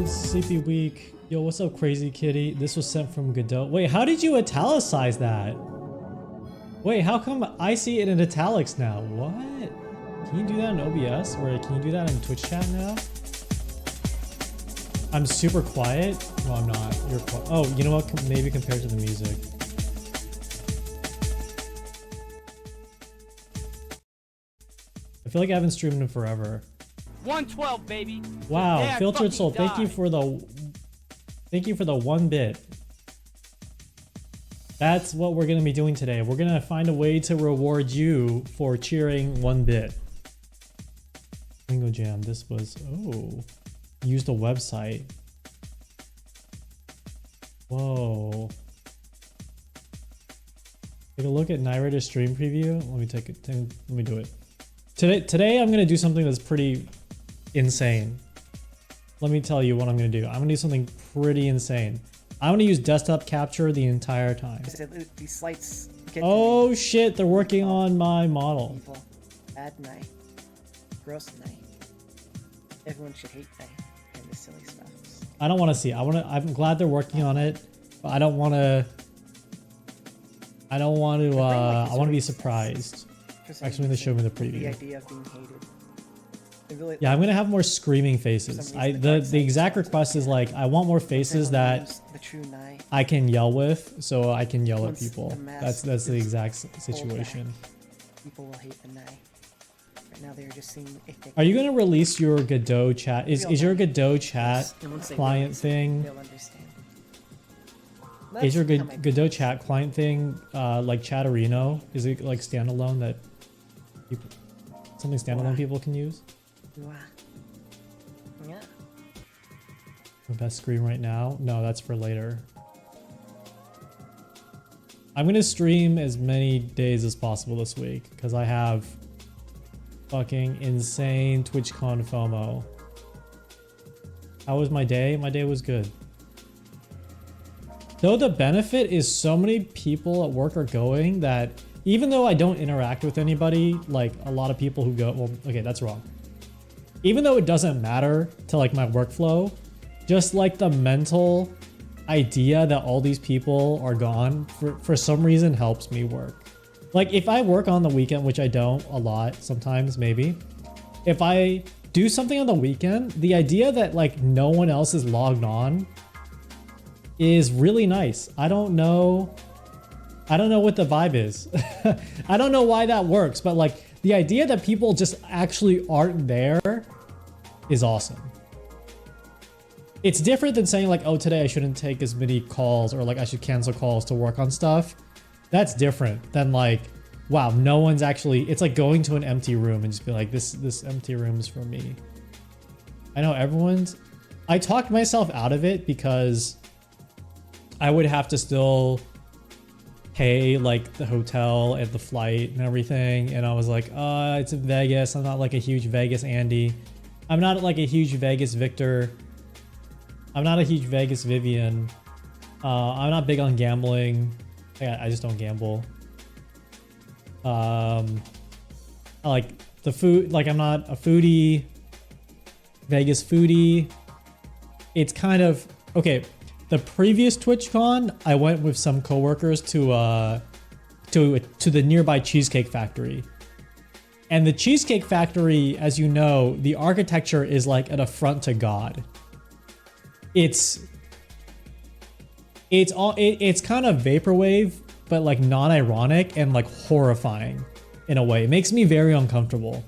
Sleepy Week. Yo, what's up, Crazy Kitty? This was sent from Godot. Wait, how did you italicize that? Wait, how come I see it in italics now? What? Can you do that in OBS? Or can you do that in Twitch chat now? I'm super quiet? No, I'm not. You're quiet. Oh, you know what? Maybe compared to the music. I feel like I haven't streamed in forever. 112, baby. Wow, Dad Filtered Soul, fucking thank you died. for the 1 bit. That's what we're gonna be doing today. We're gonna find a way to reward you for cheering 1 bit. Bingo Jam, this was, oh, use the website. Whoa. Take a look at Naira's stream preview. Let me do it. Today I'm gonna do something that's pretty insane. Let me tell you what I'm gonna do. I'm gonna do something pretty insane. I'm gonna use desktop capture the entire time. These slights get Oh shit, they're working on my model. evil. Bad night. Gross night. Everyone should hate night and the silly stuff. I don't want to see. I'm glad they're working on it, but I don't want to. I want to be surprised. Actually, they showed me the The preview. idea of being hated. It really, Yeah, I'm gonna have more screaming faces. The exact request is like I want more faces that the true night. I can yell with, so I can yell at Once people. the mask That's the is exact pulled situation. back, people will hate the night. Right now they're just seeing if they Are you gonna release your Godot chat? Is your Godot chat And once they client realize it, thing? they'll understand. Is your That's how my- Godot chat client thing like Chatterino? Is it like standalone that people, something standalone people can use? Wow. Yeah. My best screen right now? No, that's for later. I'm gonna stream as many days as possible this week because I have fucking insane TwitchCon FOMO. How was my day? My day was good. Though the benefit is so many people at work are going that even though I don't interact with anybody, like a lot of people who go, well, okay, that's wrong. Even though it doesn't matter to like my workflow, just like the mental idea that all these people are gone for some reason helps me work. Like if I work on the weekend, which I don't a lot, sometimes maybe, if I do something on the weekend, the idea that like no one else is logged on is really nice. I don't know what the vibe is. I don't know why that works, but like the idea that people just actually aren't there is awesome. It's different than saying like, oh, today I shouldn't take as many calls or like I should cancel calls to work on stuff. That's different than like, wow, no one's actually, it's like going to an empty room and just be like, this empty room is for me. I know I talked myself out of it because I would have to still pay like the hotel and the flight and everything. And I was like, it's in Vegas. I'm not like a huge Vegas Andy. I'm not like a huge Vegas Victor. I'm not a huge Vegas Vivian. I'm not big on gambling. I just don't gamble. I like the food. Like I'm not a foodie. Vegas foodie. It's kind of okay. The previous TwitchCon, I went with some coworkers to the nearby Cheesecake Factory. And the Cheesecake Factory, as you know, the architecture is like an affront to God. It's kind of vaporwave, but like non-ironic and like horrifying in a way. It makes me very uncomfortable.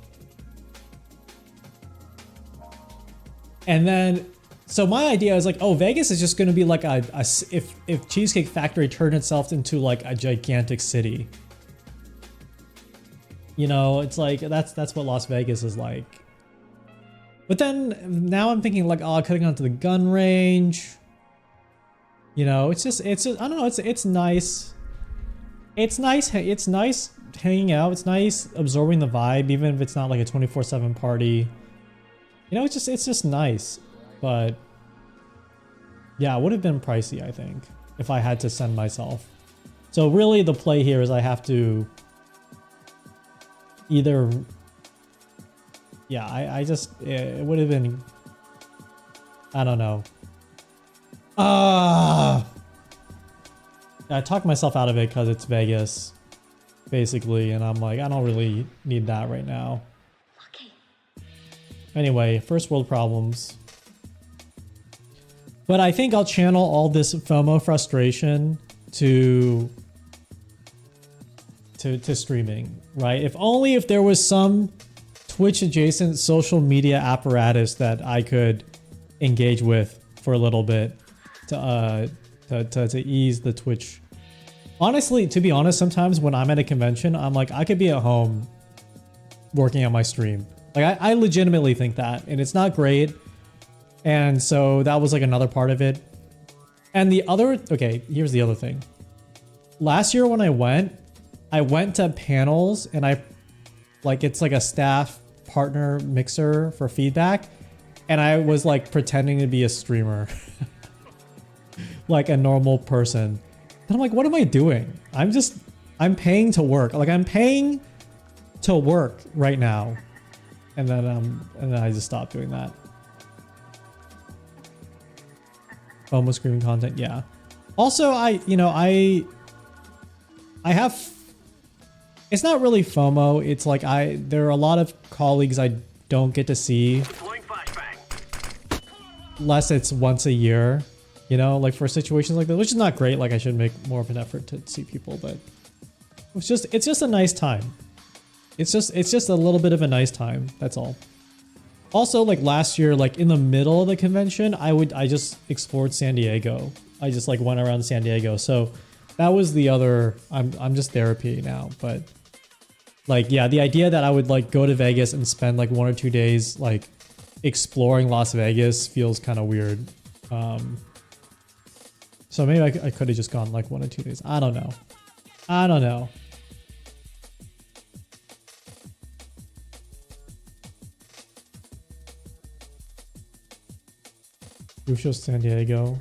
And then so my idea is like, oh, Vegas is just going to be like if Cheesecake Factory turned itself into like a gigantic city. You know, it's like that's what Las Vegas is like. But then now I'm thinking like, oh, cutting onto the gun range. You know, it's just I don't know, it's nice. It's nice hanging out. It's nice absorbing the vibe, even if it's not like a 24/7 party. You know, it's just nice. But yeah, it would have been pricey, I think, if I had to send myself. So really the play here is I have to either, yeah, I just, it would have been, I don't know. I talked myself out of it because it's Vegas, basically, and I'm like, I don't really need that right now. Okay. Anyway, first world problems. But I think I'll channel all this FOMO frustration to streaming, right? If there was some Twitch adjacent social media apparatus that I could engage with for a little bit to ease the Twitch. Honestly, to be honest, sometimes when I'm at a convention, I'm like, I could be at home working on my stream. Like I legitimately think that, and it's not great. And so that was like another part of it. And okay, here's the other thing. Last year when I went to panels and it's like a staff partner mixer for feedback. And I was like pretending to be a streamer, like a normal person. And I'm like, what am I doing? I'm paying to work. Like I'm paying to work right now. And then I just stopped doing that. Almost screaming content. Yeah. Also, I have, it's not really FOMO. It's like there are a lot of colleagues I don't get to see unless it's once a year, like for situations like that, which is not great. Like I should make more of an effort to see people, but it's just a nice time. It's just a little bit of a nice time. That's all. Also, like last year, like in the middle of the convention, I just explored San Diego. I just like went around San Diego. So that was the other, I'm just therapy now, but like, yeah, the idea that I would like go to Vegas and spend like 1 or 2 days, like exploring Las Vegas feels kind of weird. So maybe I could have just gone like 1 or 2 days. I don't know. Lucio San Diego.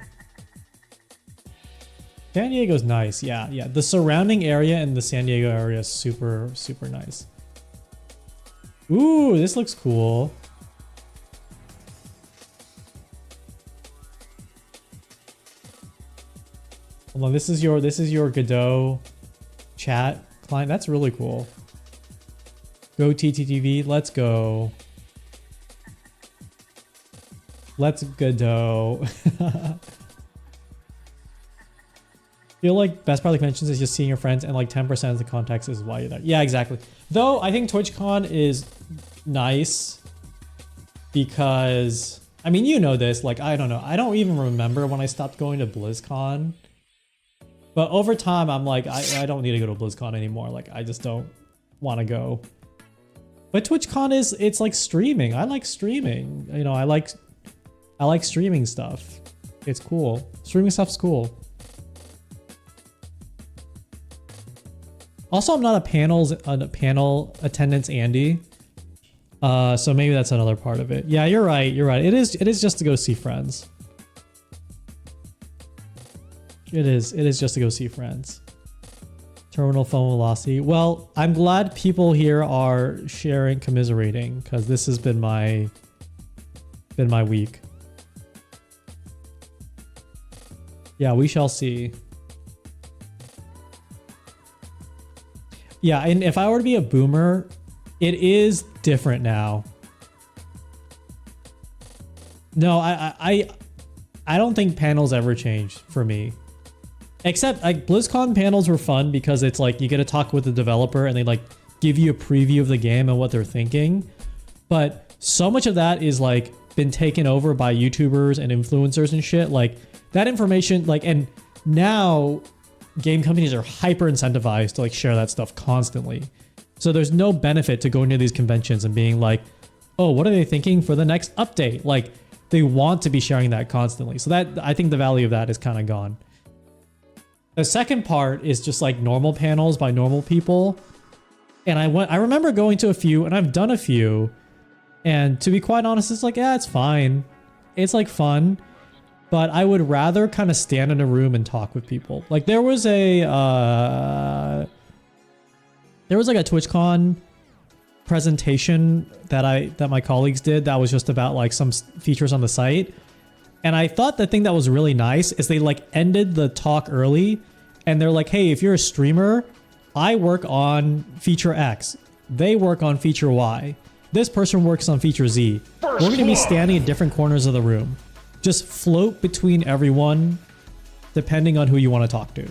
San Diego's nice. Yeah. The surrounding area in the San Diego area is super, super nice. Ooh, this looks cool. Hold on, this is your Godot chat client. That's really cool. Go TTTV. Let's go. Let's Godot. Feel like best part of the conventions is just seeing your friends, and like 10% of the context is why you're there. Yeah, exactly. Though I think TwitchCon is nice because, I mean, you know this, like, I don't know. I don't even remember when I stopped going to BlizzCon. But over time, I'm like, I don't need to go to BlizzCon anymore. Like, I just don't want to go. But TwitchCon it's like streaming. I like streaming. I like streaming stuff. It's cool. Streaming stuff's cool. Also, I'm not a panel attendance Andy. So maybe that's another part of it. Yeah, you're right. It is just to go see friends. It is just to go see friends. Terminal phone velocity. Well, I'm glad people here are sharing, commiserating, because this has been my week. Yeah, we shall see. Yeah, and if I were to be a boomer, it is different now. No, I don't think panels ever changed for me. Except like BlizzCon panels were fun because it's like you get to talk with the developer and they like give you a preview of the game and what they're thinking. But so much of that is like been taken over by YouTubers and influencers and shit. Like that information, like, and now game companies are hyper incentivized to like share that stuff constantly. So there's no benefit to going to these conventions and being like, oh, what are they thinking for the next update? Like they want to be sharing that constantly. So that, I think the value of that is kind of gone. The second part is just like normal panels by normal people. And I remember going to a few, and I've done a few. And to be quite honest, it's like, yeah, it's fine. It's like fun. But I would rather kind of stand in a room and talk with people. Like there was like a TwitchCon presentation that my colleagues did that was just about like some features on the site. And I thought the thing that was really nice is they like ended the talk early and they're like, hey, if you're a streamer, I work on feature X. They work on feature Y. This person works on feature Z. We're going to be standing at different corners of the room. Just float between everyone depending on who you want to talk to.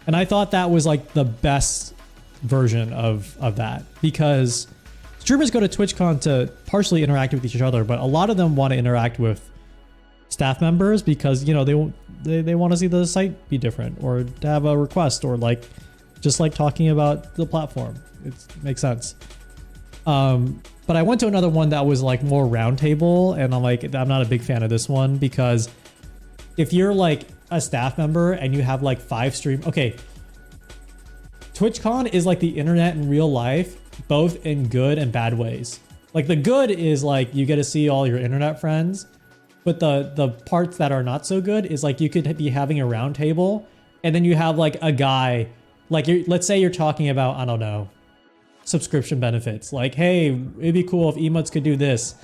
And I thought that was like the best version of that, because streamers go to TwitchCon to partially interact with each other, but a lot of them want to interact with staff members because, you know, they want to see the site be different or to have a request or like just like talking about the platform. It makes sense. But I went to another one that was like more roundtable, and I'm not a big fan of this one because if you're like a staff member and you have like 5 stream, okay, TwitchCon is like the internet in real life, both in good and bad ways. Like the good is like you get to see all your internet friends, but the parts that are not so good is like you could be having a round table and then you have like a guy, like let's say you're talking about, I don't know, subscription benefits. Like, hey, it'd be cool if emotes could do this.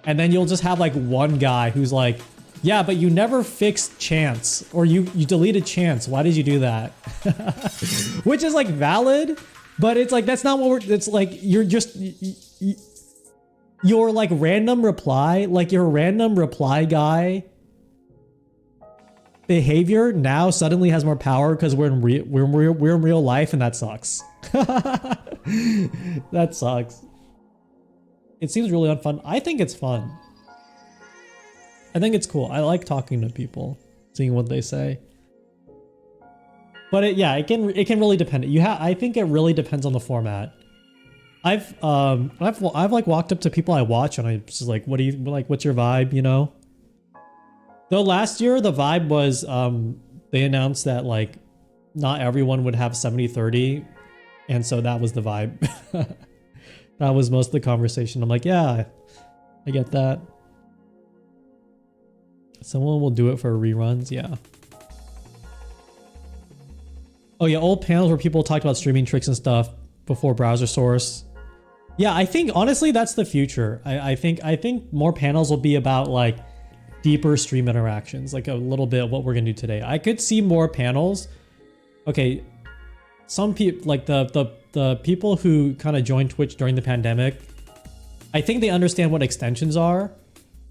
And then you'll just have like one guy who's like, yeah, but you never fixed chance, or you deleted chance. Why did you do that? Which is like valid, but it's like, that's not what we're, it's like, you're just, your like random reply, like your random reply guy behavior now suddenly has more power because we're in real life, and that sucks. That sucks. It seems really unfun. I think it's fun. I think it's cool. I like talking to people, seeing what they say. But it can really depend. I think it really depends on the format. I've like walked up to people I watch and I just like, what do you like? What's your vibe? You know. Though last year the vibe was they announced that like not everyone would have 70-30, and so that was the vibe. That was most of the conversation. I'm like, yeah, I get that. Someone will do it for reruns, yeah. Oh yeah, old panels where people talked about streaming tricks and stuff before browser source. Yeah, I think honestly that's the future. I think more panels will be about like deeper stream interactions, like a little bit of what we're gonna do today. I could see more panels. Okay, some people like the people who kind of joined Twitch during the pandemic, I think they understand what extensions are,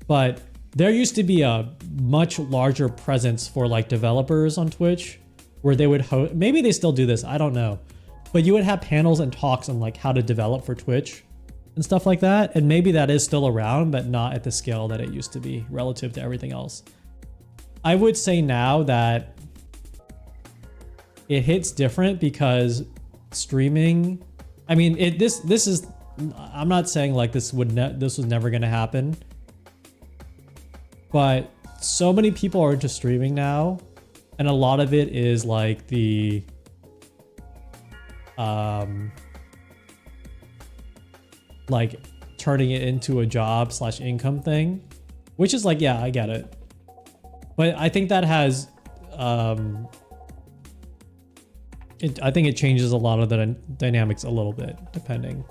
but there used to be a much larger presence for like developers on Twitch where they would host, maybe they still do this, I don't know, but you would have panels and talks on like how to develop for Twitch and stuff like that. And maybe that is still around, but not at the scale that it used to be relative to everything else. I would say now that it hits different because streaming, I mean, this is, I'm not saying like this was never going to happen, but so many people are into streaming now, and a lot of it is like the like turning it into a job / income thing, which is like, yeah, I get it. But I think that has I think it changes a lot of the dynamics a little bit, depending.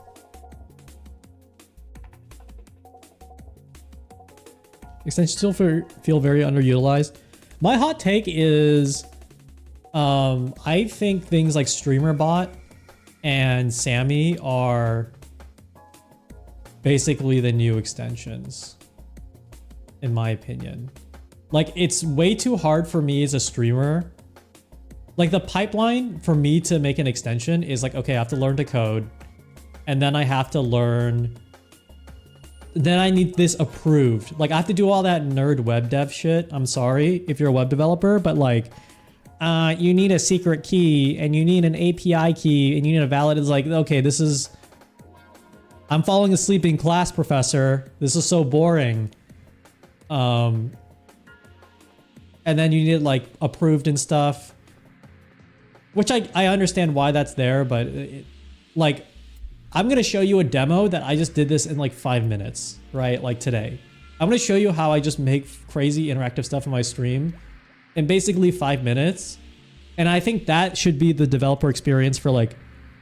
Extensions still feel very underutilized. My hot take is I think things like StreamerBot and Sammy are basically the new extensions, in my opinion. Like, it's way too hard for me as a streamer. Like, the pipeline for me to make an extension is like, okay, I have to learn to code, and then I have to learn, then I need this approved. Like, I have to do all that nerd web dev shit. I'm sorry if you're a web developer, but like, you need a secret key and you need an API key and you need a valid. It's like, okay, this is, I'm falling asleep in class, professor. This is so boring. And then you need it like approved and stuff, which I understand why that's there, but like, I'm going to show you a demo that I just did this in like 5 minutes, right? Like today. I'm going to show you how I just make crazy interactive stuff in my stream in basically 5 minutes. And I think that should be the developer experience for like,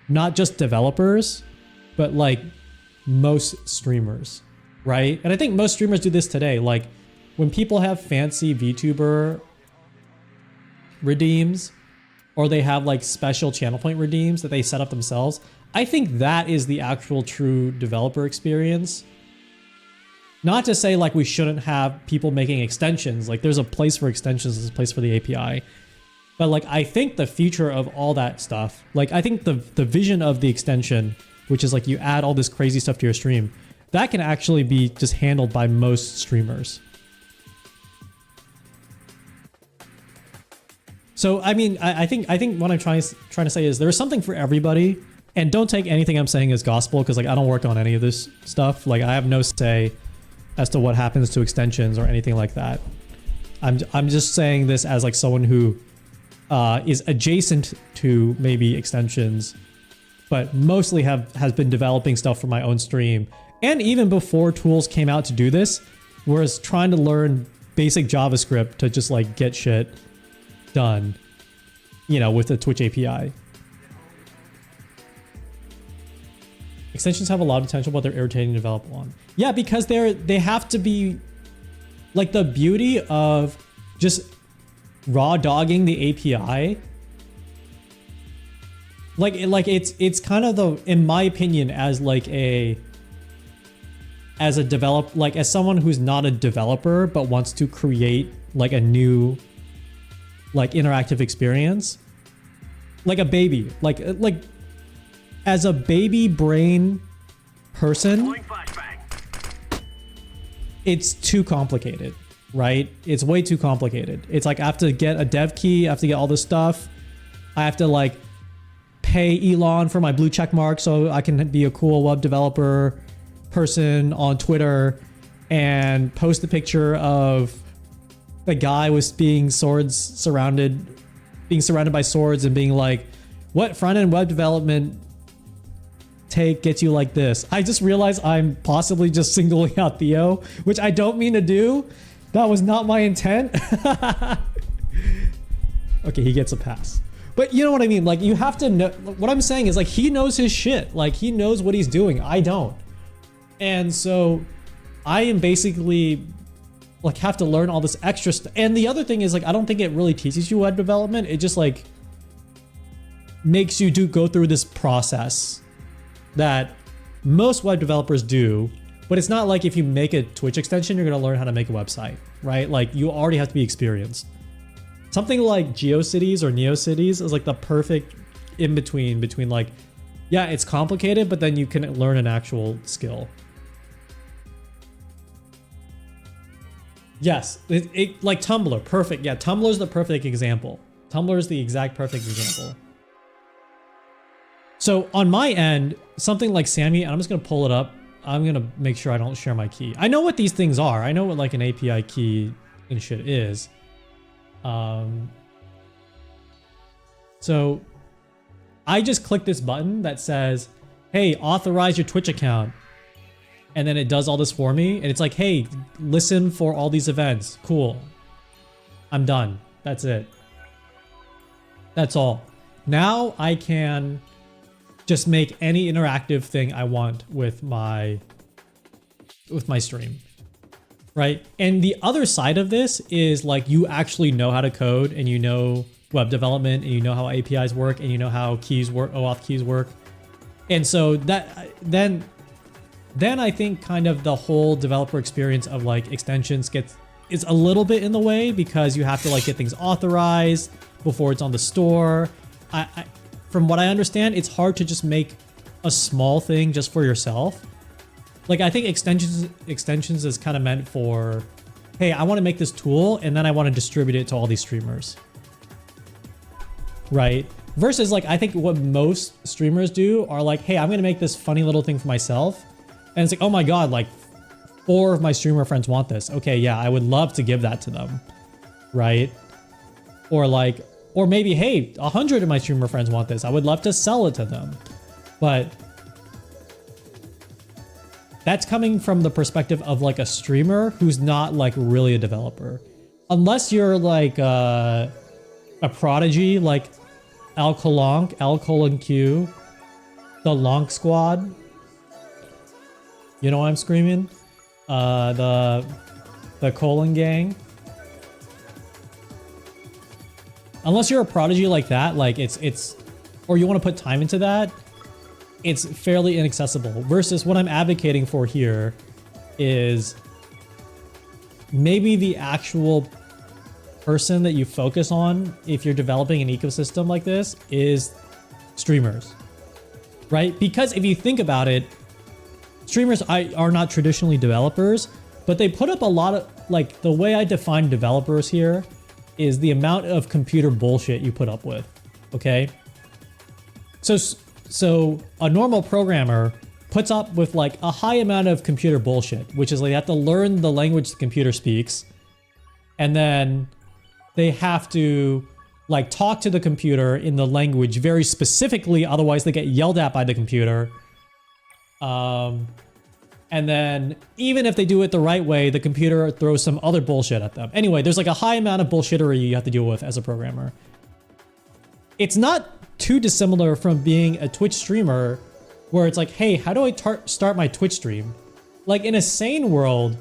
not just developers, but like most streamers, right? And I think most streamers do this today. Like, when people have fancy VTuber redeems, or they have like special channel point redeems that they set up themselves, I think that is the actual true developer experience. Not to say like we shouldn't have people making extensions. Like there's a place for extensions, there's a place for the API. But like I think the future of all that stuff, like I think the vision of the extension, which is like you add all this crazy stuff to your stream, that can actually be just handled by most streamers. So I mean, I think what I'm trying to say is there's something for everybody, and don't take anything I'm saying as gospel, because like I don't work on any of this stuff. Like I have no say as to what happens to extensions or anything like that. I'm just saying this as like someone who is adjacent to maybe extensions, but mostly has been developing stuff for my own stream. And even before tools came out to do this, was trying to learn basic JavaScript to just like get shit done, you know, with the Twitch API. Extensions have a lot of potential, but they're irritating to develop on. Yeah, because they have to be like the beauty of just raw dogging the API. Like it's kind of the, in my opinion, as someone who's not a developer but wants to create like a new like interactive experience, like a baby, like as a baby brain person, it's too complicated, right? It's way too complicated. It's like I have to get a dev key, I have to get all this stuff, I have to like pay Elon for my blue check mark so I can be a cool web developer person on Twitter and post a picture of a guy with being surrounded by swords and being like, what front-end web development take gets you like this? I just realized I'm possibly just singling out Theo, which I don't mean to do. That was not my intent. Okay, he gets a pass. But you know what I mean? Like you have to know, what I'm saying is like he knows his shit. Like he knows what he's doing. I don't. And so I am basically like have to learn all this extra stuff. And the other thing is like, I don't think it really teaches you web development. It just like makes you go through this process that most web developers do, but it's not like if you make a Twitch extension, you're going to learn how to make a website, right? Like you already have to be experienced. Something like GeoCities or NeoCities is like the perfect in between like, yeah, it's complicated, but then you can learn an actual skill. Yes, it like Tumblr, perfect. Yeah, Tumblr is the perfect example. Tumblr is the exact perfect example. So on my end, something like Sammy, and I'm just gonna pull it up. I'm gonna make sure I don't share my key. I know what these things are. I know what like an API key and shit is. So I just click this button that says, hey, authorize your Twitch account. And then it does all this for me. And it's like, hey, listen for all these events. Cool. I'm done. That's it. That's all. Now I can just make any interactive thing I want with my stream. Right? And the other side of this is like you actually know how to code and you know web development and you know how APIs work and you know how keys work, OAuth keys work. And so that then I think kind of the whole developer experience of like extensions is a little bit in the way because you have to like get things authorized before it's on the store. From what I understand, it's hard to just make a small thing just for yourself. Like I think extensions is kind of meant for, hey, I want to make this tool and then I want to distribute it to all these streamers. Right? Versus like, I think what most streamers do are like, hey, I'm going to make this funny little thing for myself. And it's like, oh my God, like 4 of my streamer friends want this. Okay, yeah, I would love to give that to them. Right? Or like, or maybe, hey, 100 of my streamer friends want this. I would love to sell it to them. But that's coming from the perspective of like a streamer who's not like really a developer. Unless you're like a prodigy like L::Q, the Lonk Squad. You know what I'm screaming? The colon gang. Unless you're a prodigy like that, like it's, or you want to put time into that, it's fairly inaccessible. Versus what I'm advocating for here is maybe the actual person that you focus on if you're developing an ecosystem like this is streamers, right? Because if you think about it, streamers are not traditionally developers, but they put up a lot of, like, the way I define developers here is the amount of computer bullshit you put up with, okay? So a normal programmer puts up with like a high amount of computer bullshit, which is like they have to learn the language the computer speaks, and then they have to like talk to the computer in the language very specifically, otherwise they get yelled at by the computer. And then even if they do it the right way, the computer throws some other bullshit at them. Anyway, there's like a high amount of bullshittery you have to deal with as a programmer. It's not too dissimilar from being a Twitch streamer where it's like, hey, how do I start my Twitch stream? Like in a sane world,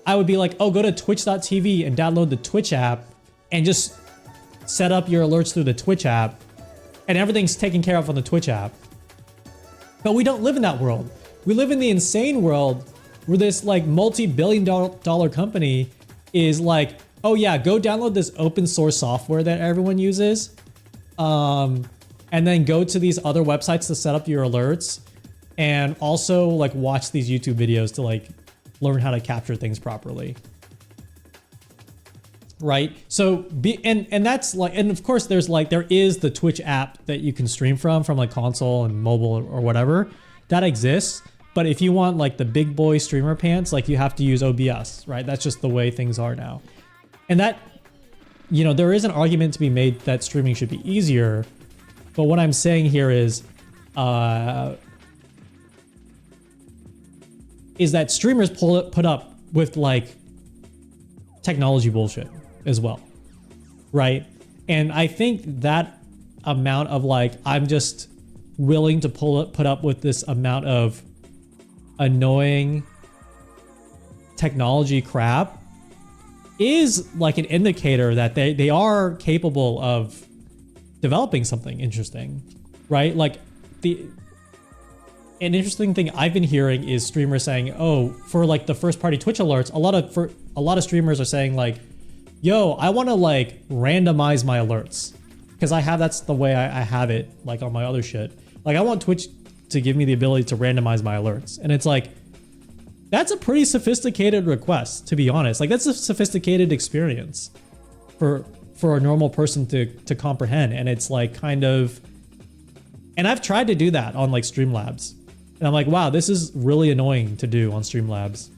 I would be like, oh, go to twitch.tv and download the Twitch app and just set up your alerts through the Twitch app and everything's taken care of on the Twitch app. But we don't live in that world. We live in the insane world where this like multi-billion-dollar company is like, oh yeah, go download this open source software that everyone uses. And then go to these other websites to set up your alerts and also like watch these YouTube videos to like learn how to capture things properly. Right? So and that's like, and of course there's like, there is the Twitch app that you can stream from like console and mobile or whatever that exists. But if you want like the big boy streamer pants, like you have to use OBS, right? That's just the way things are now. And that, you know, there is an argument to be made that streaming should be easier. But what I'm saying here is that streamers put up with like technology bullshit as well, right? And I think that amount of like, I'm just willing to put up with this amount of annoying technology crap is like an indicator that they are capable of developing something interesting, right? Like an interesting thing I've been hearing is streamers saying, oh, for like the first party Twitch alerts, a lot of streamers are saying like, yo, I want to like randomize my alerts because that's the way I have it like on my other shit. Like I want Twitch to give me the ability to randomize my alerts. And it's like, that's a pretty sophisticated request, to be honest. Like that's a sophisticated experience for a normal person to comprehend. And it's like kind of, and I've tried to do that on like Streamlabs. And I'm like, wow, this is really annoying to do on Streamlabs.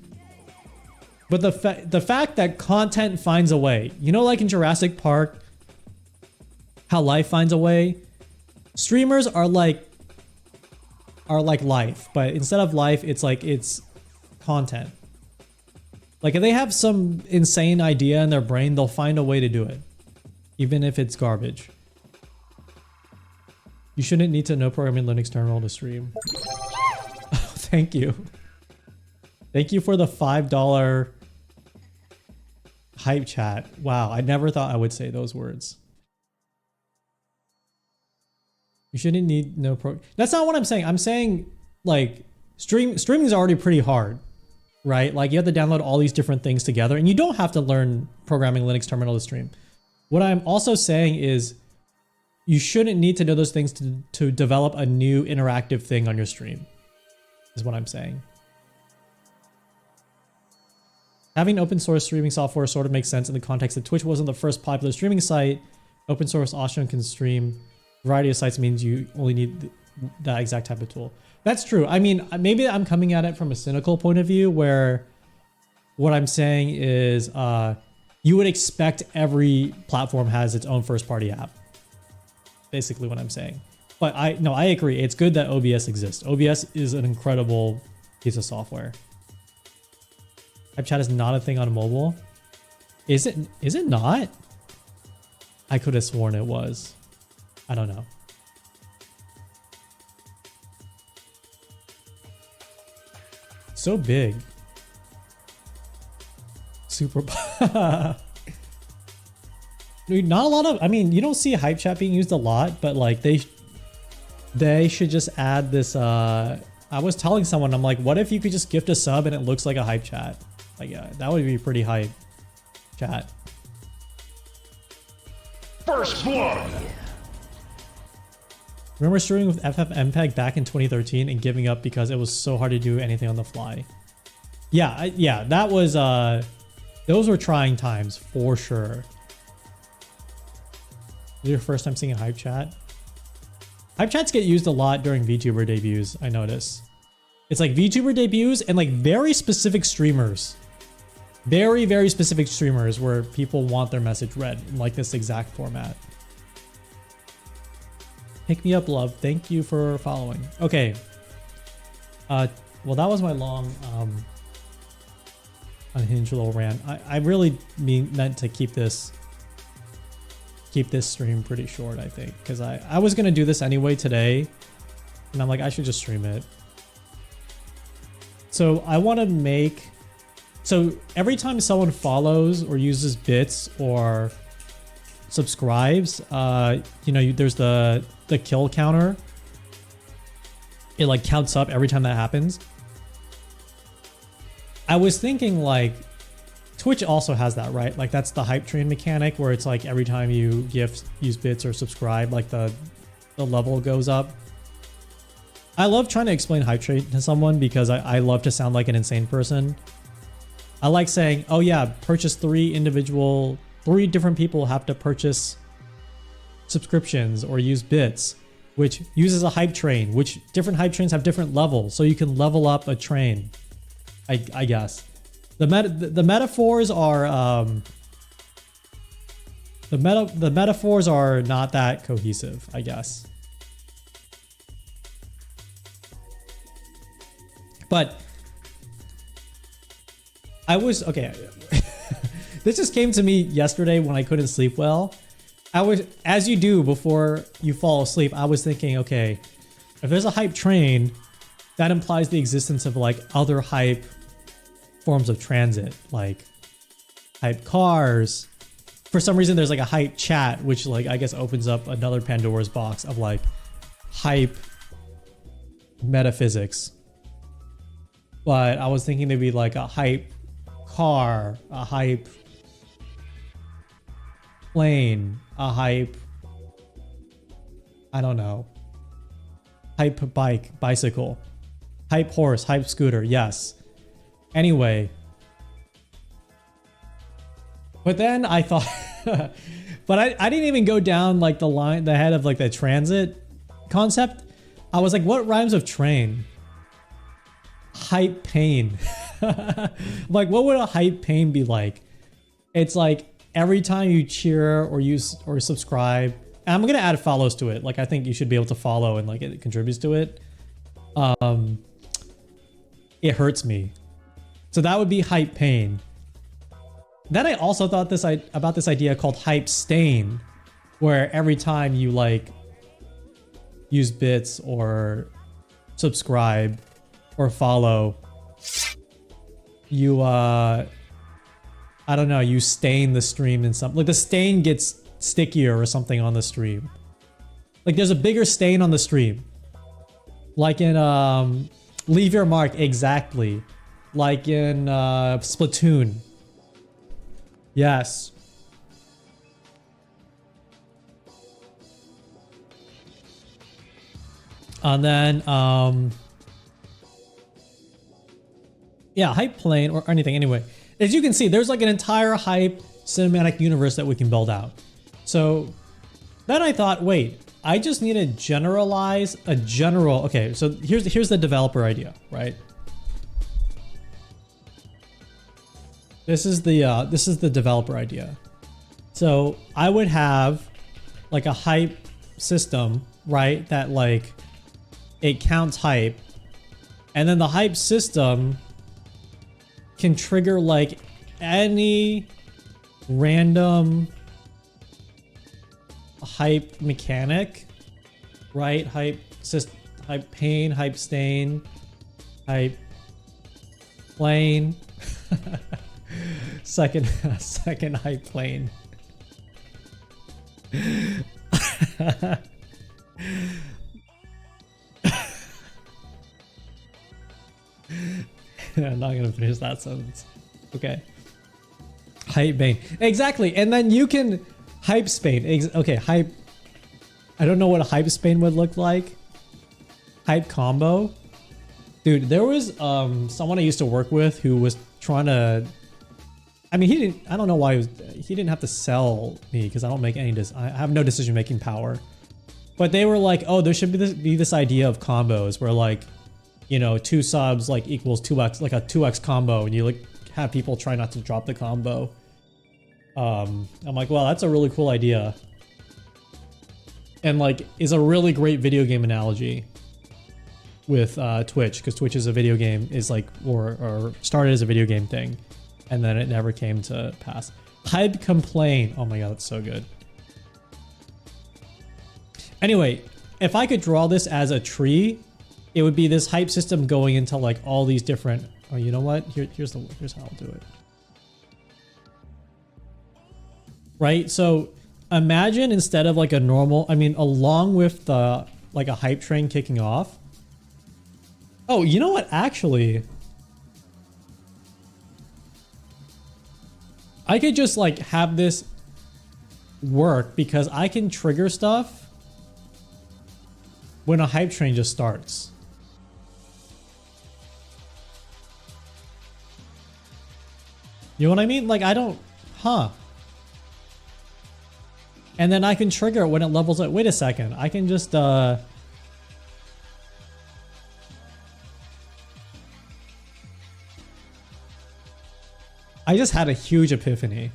But the fact that content finds a way, you know, like in Jurassic Park, how life finds a way, streamers are like life, but instead of life, it's content. Like if they have some insane idea in their brain, they'll find a way to do it, even if it's garbage. You shouldn't need to know programming Linux terminal to stream. Oh, thank you. Thank you for the $5 hype chat. Wow, I never thought I would say those words. You shouldn't need no That's not what I'm saying. I'm saying like streaming is already pretty hard, right? Like you have to download all these different things together and you don't have to learn programming Linux terminal to stream. What I'm also saying is you shouldn't need to know those things to develop a new interactive thing on your stream, is what I'm saying. Having open source streaming software sort of makes sense in the context that Twitch wasn't the first popular streaming site. Open source Austrian can stream. Variety of sites means you only need that exact type of tool. That's true. I mean, maybe I'm coming at it from a cynical point of view where what I'm saying is you would expect every platform has its own first party app. Basically what I'm saying. But I agree. It's good that OBS exists. OBS is an incredible piece of software. Hype chat is not a thing on mobile. Is it not? I could have sworn it was. I don't know. So big. super. Dude, not a lot of. I mean, you don't see hype chat being used a lot, but like they should just add this. I was telling someone, I'm like, what if you could just gift a sub and it looks like a hype chat? Like, yeah, that would be pretty hype chat. First blood. Remember streaming with FFmpeg back in 2013 and giving up because it was so hard to do anything on the fly. Yeah, yeah, that was those were trying times for sure. This is your first time seeing a hype chat? Hype chats get used a lot during VTuber debuts, I notice. It's like VTuber debuts and like very specific streamers. Very, very specific streamers where people want their message read in like this exact format. Pick me up, love. Thank you for following. Okay. Well, that was my long unhinged little rant. I really meant to keep this stream pretty short, I think, because I was gonna do this anyway today, and I'm like, I should just stream it. So I want to make, so every time someone follows or uses bits or subscribes, you know, there's the kill counter. It like counts up every time that happens. I was thinking like Twitch also has that, right? Like that's the hype train mechanic where it's like every time you use bits or subscribe, like the level goes up. I love trying to explain hype train to someone because I love to sound like an insane person. I like saying, oh yeah, purchase three different people have to purchase subscriptions or use bits, which uses a hype train, which different hype trains have different levels. So you can level up a train, I guess. The metaphors are the metaphors are not that cohesive, I guess. But I was okay. This just came to me yesterday when I couldn't sleep well. I was, as you do before you fall asleep, I was thinking, okay, if there's a hype train, that implies the existence of like other hype forms of transit, like hype cars. For some reason, there's like a hype chat, which like I guess opens up another Pandora's box of like hype metaphysics. But I was thinking there'd be like a hype car, a hype plane, a hype, I don't know, hype bike, bicycle, hype horse, hype scooter, yes. Anyway. But then I thought, but I didn't even go down like the head of like the transit concept. I was like, what rhymes with train? Hype pain. Like, what would a hype pain be like? It's like every time you cheer or use or subscribe, and I'm gonna add follows to it. Like, I think you should be able to follow and like it contributes to it. It hurts me. So that would be hype pain. Then I also thought about this idea called hype stain, where every time you like use bits or subscribe or follow, you I don't know, you stain the stream in some, like the stain gets stickier or something on the stream. Like there's a bigger stain on the stream. Like in Leave Your Mark, exactly. Like in Splatoon. Yes. And then yeah, hype plane or anything. Anyway, as you can see, there's like an entire hype cinematic universe that we can build out. So then I thought, wait, I just need to generalize a general. Okay, so here's the developer idea, right? This is the developer idea. So I would have like a hype system, right? That like it counts hype, and then the hype system can trigger like any random hype mechanic, right? Hype pain, hype stain, hype plane. second hype plane. I'm not gonna finish that sentence. Okay. Hype bane. Exactly. And then you can hype Spain. Okay, hype. I don't know what a hype Spain would look like. Hype combo. Dude, there was someone I used to work with who was trying to, I mean, I don't know why he didn't have to sell me because I don't make any, I have no decision making power. But they were like, oh, there should be this idea of combos where like, you know, 2 subs like equals 2x, like a 2x combo, and you like have people try not to drop the combo. I'm like, well, that's a really cool idea. And like, is a really great video game analogy with Twitch, because Twitch is a video game, is like, or started as a video game thing, and then it never came to pass. Hype complain. Oh my god, that's so good. Anyway, if I could draw this as a tree, it would be this hype system going into like all these different. Oh, you know what? Here's how I'll do it. Right. So imagine instead of like a normal, I mean, along with the like a hype train kicking off. Oh, you know what? Actually, I could just like have this work because I can trigger stuff when a hype train just starts. You know what I mean? Like I don't, And then I can trigger it when it levels up. Wait a second. I can just, I just had a huge epiphany.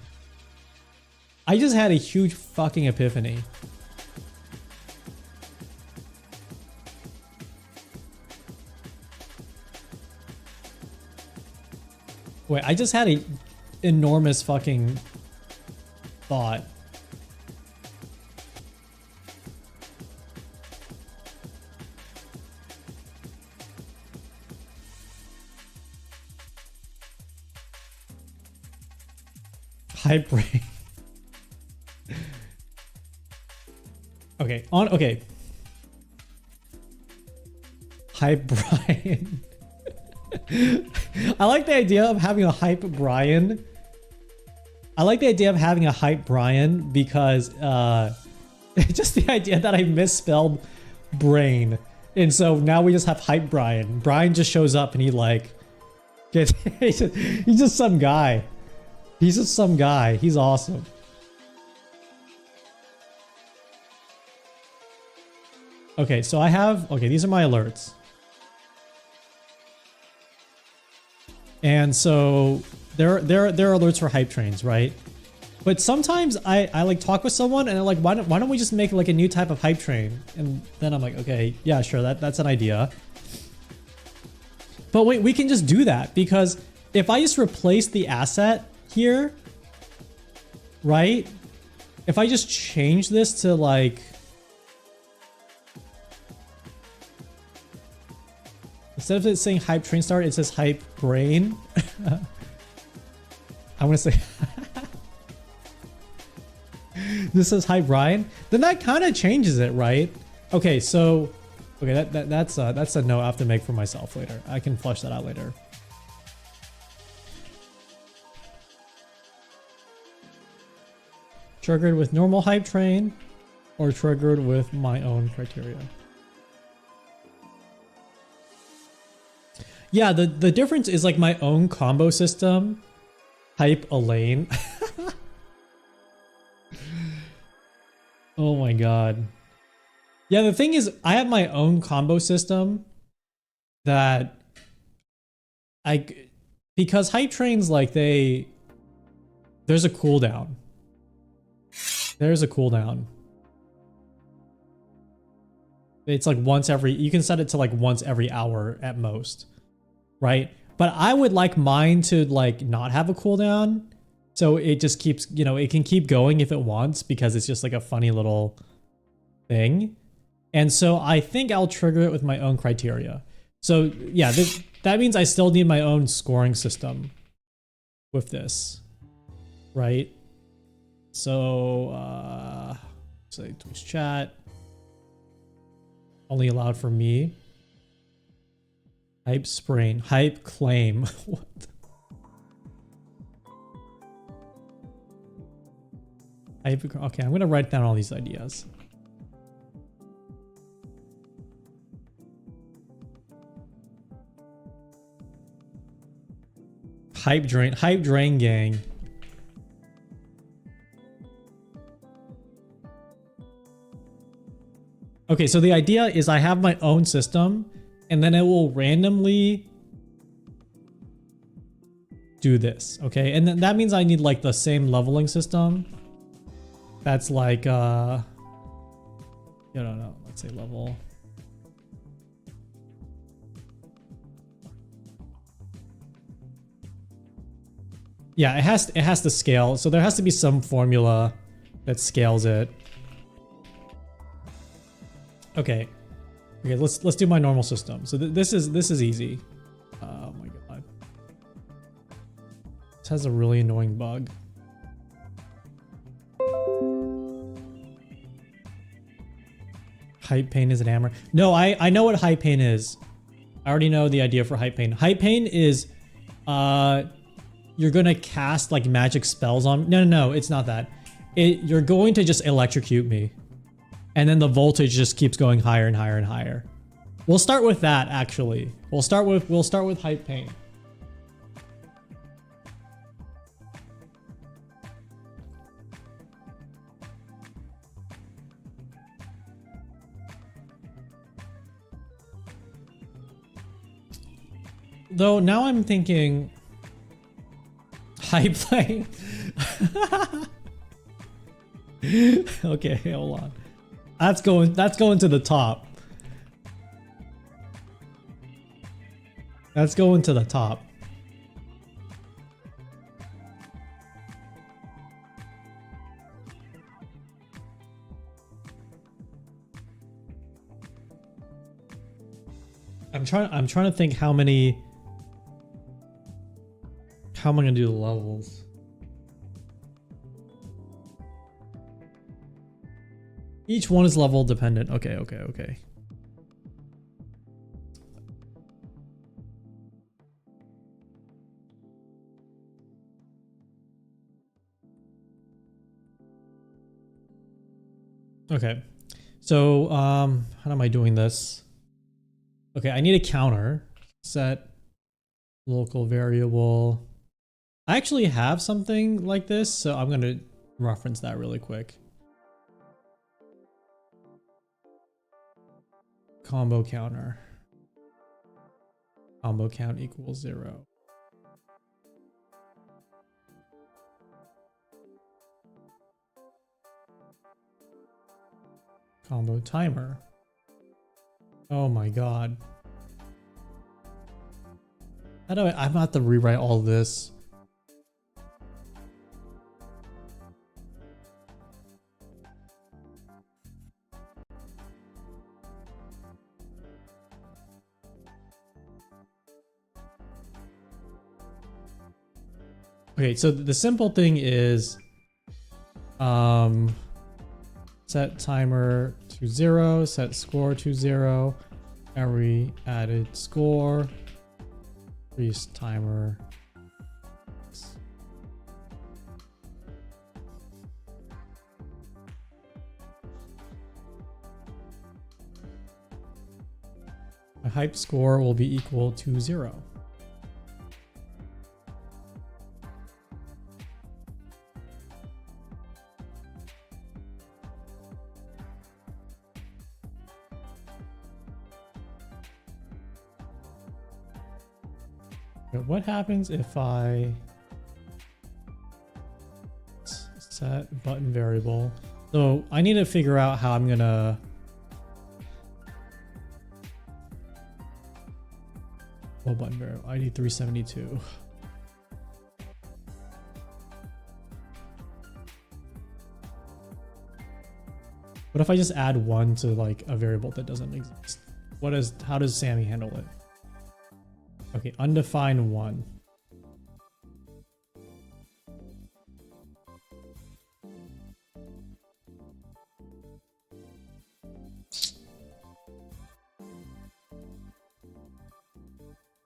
I just had a huge fucking epiphany. Wait, I just had a enormous fucking thought. Hype brain. Okay. Hype Brian. I like the idea of having a hype Brian. I like the idea of having a hype Brian because just the idea that I misspelled brain. And so now we just have hype Brian. Brian just shows up and he like gets he's just some guy. He's just some guy. He's awesome. Okay, so I have, okay, these are my alerts. And so there are alerts for hype trains, right? But sometimes I like talk with someone and they're like, why don't we just make like a new type of hype train? And then I'm like, okay, yeah, sure, that's an idea. But wait, we can just do that because if I just replace the asset here, right? If I just change this to like, instead of it saying hype train start, it says hype brain. I want to say this is hype Brian. Then that kind of changes it, right? Okay, so okay, that's a note I have to make for myself later. I can flush that out later. Triggered with normal hype train or triggered with my own criteria. Yeah, the difference is like my own combo system. Hype Elaine. Oh my god. Yeah, the thing is I have my own combo system that because hype trains like there's a cooldown. There's a cooldown. It's like once every, you can set it to like once every hour at most, right? But I would like mine to like not have a cooldown. So it just keeps, you know, it can keep going if it wants because it's just like a funny little thing. And so I think I'll trigger it with my own criteria. So yeah, that means I still need my own scoring system with this. right? So say Twitch chat only allowed for me. Hype sprain, hype claim. What? Hype, okay, I'm gonna write down all these ideas. Hype drain gang. Okay, so the idea is I have my own system and then it will randomly do this, okay? And then that means I need like the same leveling system. That's like, I don't know, let's say level. Yeah, it has to scale. So there has to be some formula that scales it. Okay. Okay, let's do my normal system. So this is easy. Oh my god. This has a really annoying bug. Hype pain is an hammer. No, I know what hype pain is. I already know the idea for hype pain. Hype pain is you're gonna cast like magic spells on. No, it's not that. You're going to just electrocute me. And then the voltage just keeps going higher and higher and higher. We'll start with that actually. We'll start with hype pain. Though now I'm thinking hype pain. Okay, hold on. That's going to the top. That's going to the top. I'm trying to think how am I gonna do the levels? Each one is level dependent. Okay. Okay. So, how am I doing this? Okay, I need a counter. Set local variable. I actually have something like this, so I'm gonna reference that really quick. Combo counter. Combo count equals 0. Combo timer. Oh my god. How do I'm gonna have to rewrite all this. Okay, so the simple thing is set timer to 0, set score to 0, every added score, increase timer. My hype score will be equal to 0. What happens if I set button variable? So I need to figure out how I'm gonna what button variable? ID 372. What if I just add 1 to like a variable that doesn't exist? How does Sammy handle it? Okay, undefined 1.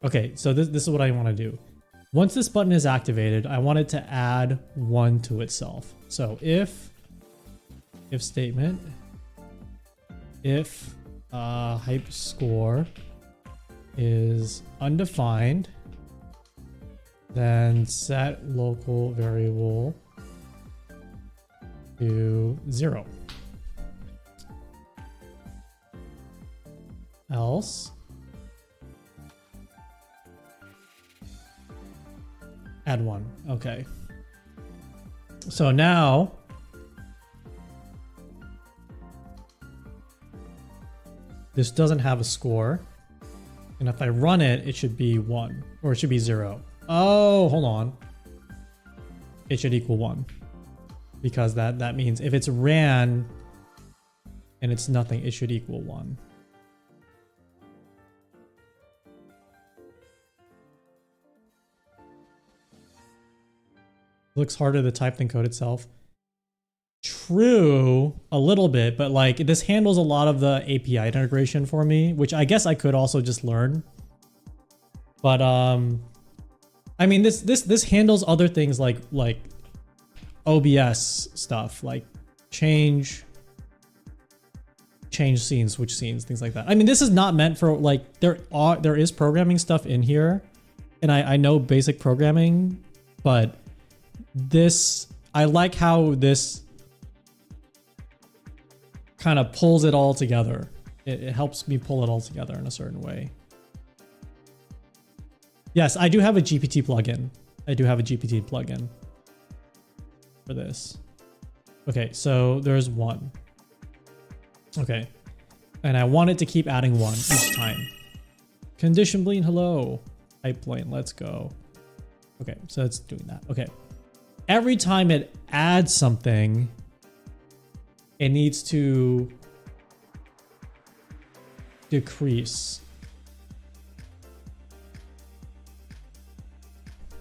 Okay, so this is what I want to do. Once this button is activated, I want it to add 1 to itself. So if statement, if hype score is undefined, then set local variable to 0. Else add 1. Okay. So now this doesn't have a score. And if I run it, it should be 1 or it should be 0. Oh, hold on. It should equal 1 because that means if it's ran and it's nothing, it should equal 1. Looks harder to type than code itself. True, a little bit, but like this handles a lot of the API integration for me, which I guess I could also just learn. But I mean this handles other things like OBS stuff, like change scenes, switch scenes, things like that. I mean this is not meant for like there is programming stuff in here, and I know basic programming, but this I like how this kind of pulls it all together. It helps me pull it all together in a certain way. Yes, I do have a GPT plugin. I do have a GPT plugin for this. Okay, so there's 1. Okay, and I want it to keep adding 1 each time. Condition bleed, hello. Pipeline, let's go. Okay, so it's doing that. Okay. Every time it adds something, it needs to decrease.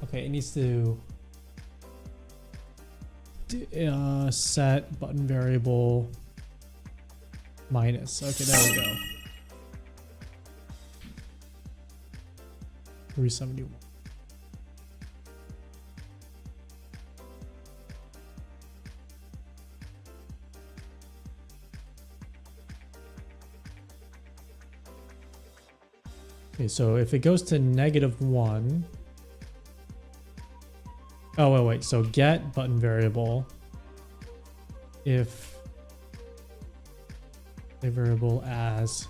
Okay, it needs to set button variable minus. Okay, there we go. 371. Okay, so if it goes to -1, oh wait, so get button variable if a variable as,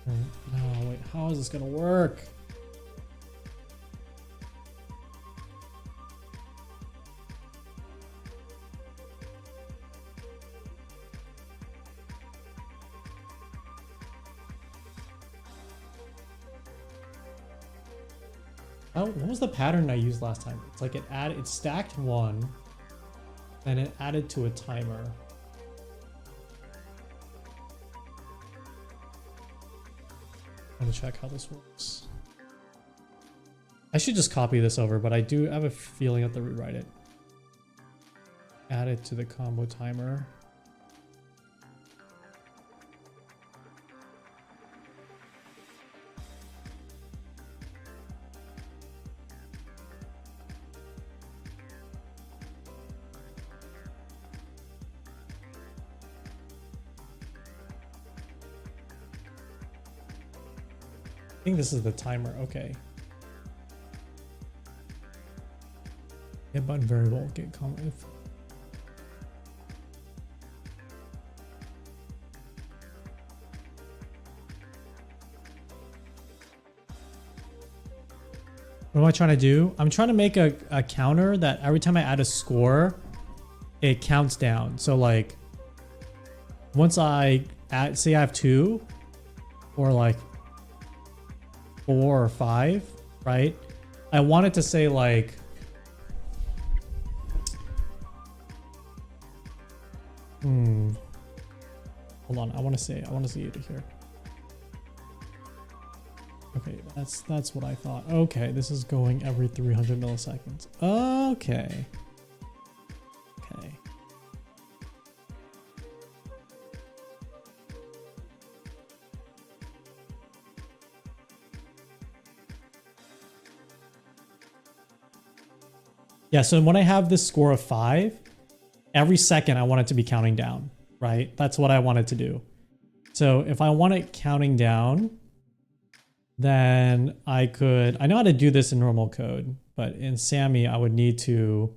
no wait, how is this gonna work? Oh, what was the pattern I used last time? It's like it stacked 1, then it added to a timer. I'm gonna check how this works. I should just copy this over, but I do have a feeling I have to rewrite it. Add it to the combo timer. I think this is the timer. Okay. Get button variable. Get comment. What am I trying to do? I'm trying to make a counter that every time I add a score, it counts down. So like, once I add, say I have 2, or like 4 or 5, right? I want it to say like, hold on, I want to see it here. Okay, that's what I thought. Okay, this is going every 300 milliseconds. Okay. Okay. Yeah, so when I have this score of 5, every second I want it to be counting down, right? That's what I want it to do. So if I want it counting down, then I know how to do this in normal code, but in Sammy I would need to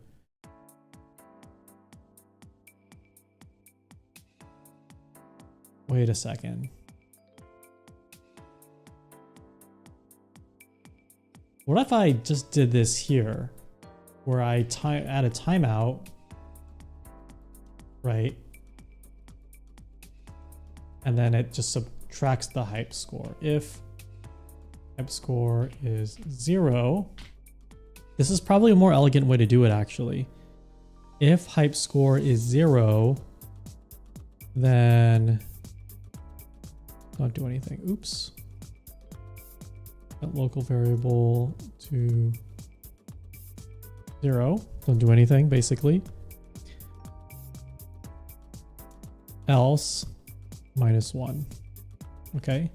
wait a second. What if I just did this here, where I add a timeout, right? And then it just subtracts the hype score. If hype score is 0, this is probably a more elegant way to do it actually. If hype score is 0, then don't do anything. Oops. That local variable to 0. Don't do anything basically. Else -1. Okay.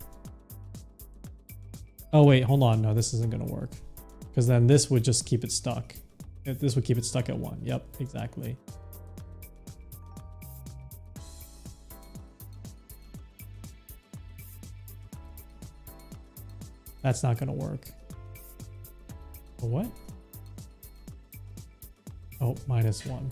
Oh wait, hold on. No, this isn't going to work. Because then this would just keep it stuck. This would keep it stuck at 1. Yep, exactly. That's not going to work. What? Oh, -1.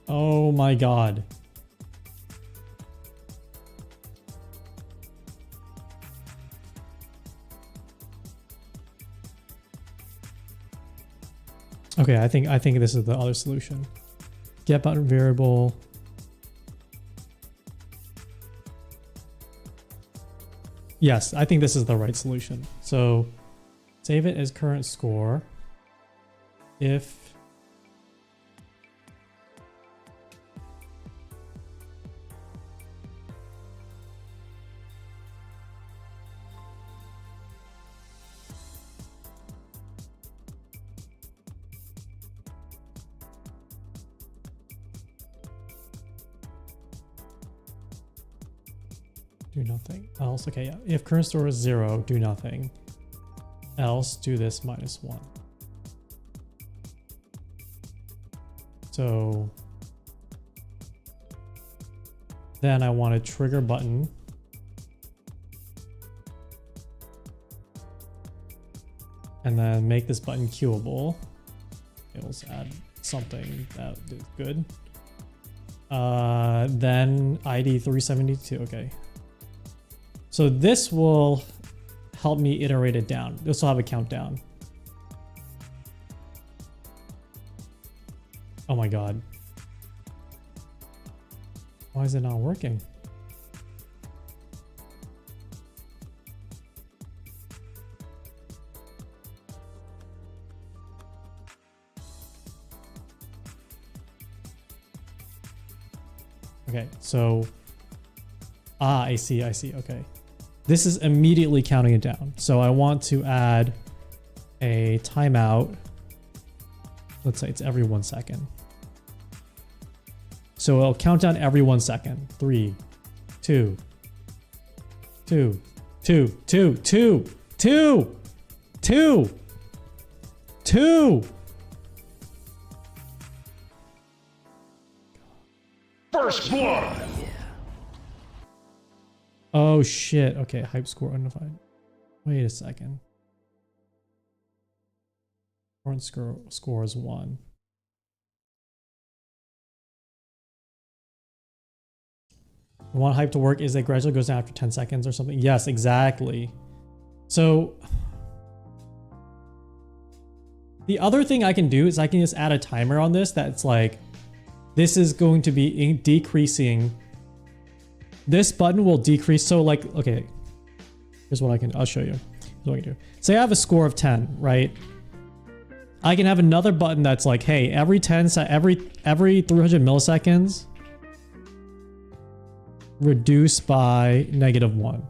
Oh my God. Okay, I think this is the other solution. Get button variable. Yes, I think this is the right solution. So save it as current score. If do nothing else. Okay, yeah. If current score is 0, do nothing else. Do this -1. So then I want a trigger button. And then make this button queuable. Okay, let's add something that is good. Then ID 372. Okay. So this will help me iterate it down. This will have a countdown. Oh my God. Why is it not working? Okay, so, I see, okay. This is immediately counting it down. So I want to add a timeout. Let's say it's every 1 second. So it'll count down every 1 second. 3, 2, 2, 2, 2, 2, 2, 2, 2. First blood. Oh shit. Okay, hype score undefined. Wait a second. Current score is 1. We want hype to work is it gradually goes down after 10 seconds or something. Yes, exactly. So the other thing I can do is I can just add a timer on this that's like, this is going to be decreasing. This button will decrease. So like, okay, here's what I'll show you. Here's what I can do. Say I have a score of 10, right? I can have another button that's like, hey, every 300 milliseconds, reduce by -1,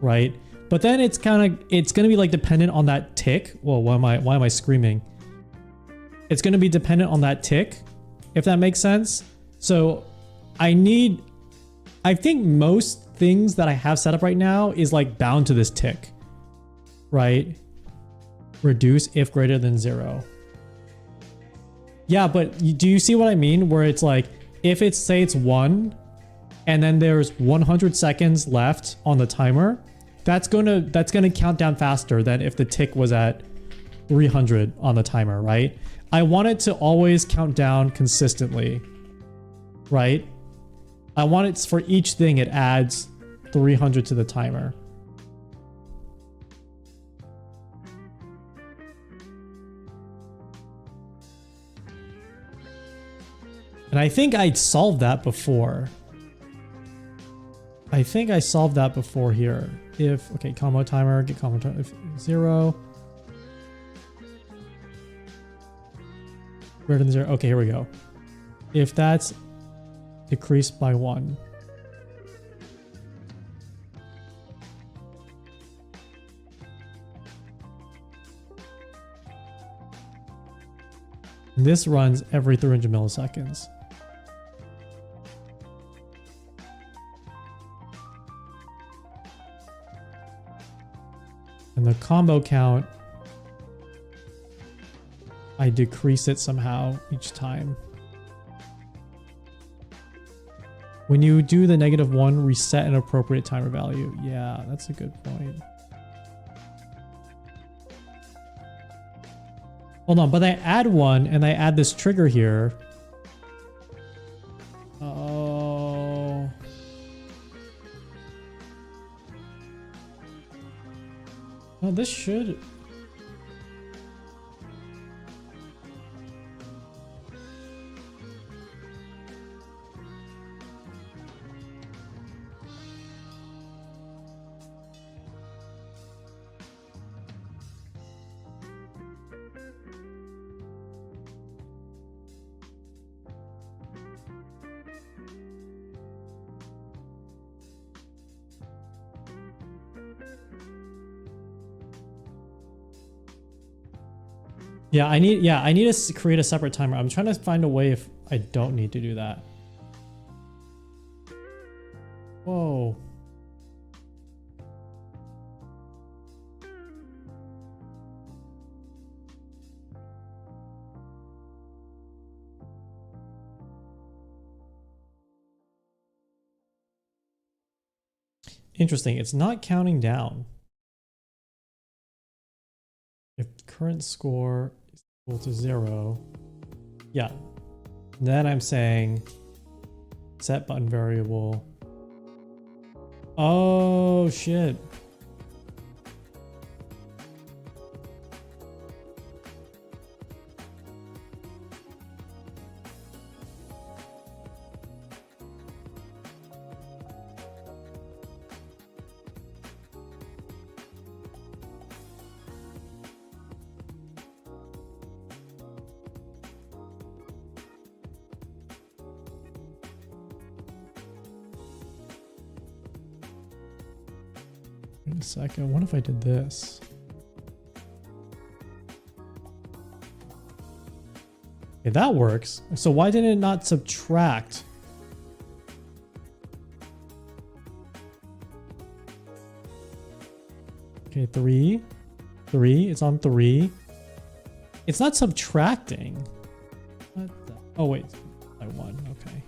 right? But then it's gonna be like dependent on that tick. Well, why am I screaming? It's gonna be dependent on that tick, if that makes sense. So I think most things that I have set up right now is like bound to this tick, right? Reduce if greater than 0. Yeah, but do you see what I mean? Where it's like, if it's, say it's 1, and then there's 100 seconds left on the timer, that's gonna count down faster than if the tick was at 300 on the timer, right? I want it to always count down consistently, right? I want it for each thing, it adds 300 to the timer. And I think I solved that before. I think I solved that before here. If, okay, combo timer, get combo timer, if 0. Greater than 0. Okay, here we go. If that's decreased by 1. This runs every 300 milliseconds. And the combo count, I decrease it somehow each time. When you do the -1, reset an appropriate timer value. Yeah, that's a good point. Hold on, but I add 1 and I add this trigger here. Oh. Oh, this should... Yeah, I need to create a separate timer. I'm trying to find a way if I don't need to do that. Whoa. Interesting. It's not counting down. If current score is equal to 0, yeah. Then I'm saying set button variable. Oh shit. Wait a second, what if I did this? Okay, that works. So why did it not subtract? Okay, 3. It's on 3. It's not subtracting. What the? Oh wait, by 1. Okay.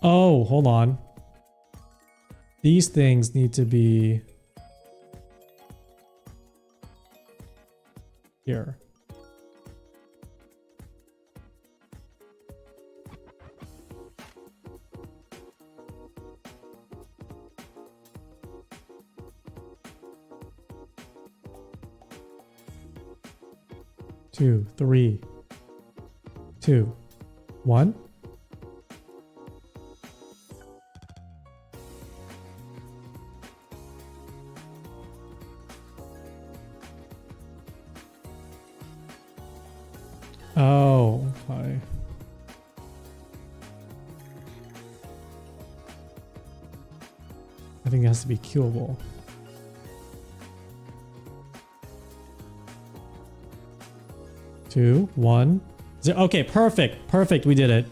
Oh, hold on. These things need to be here. Two, 3, 2, 1. Oh, okay. I think it has to be queuable. Two, one, zero. Okay, perfect. Perfect. We did it.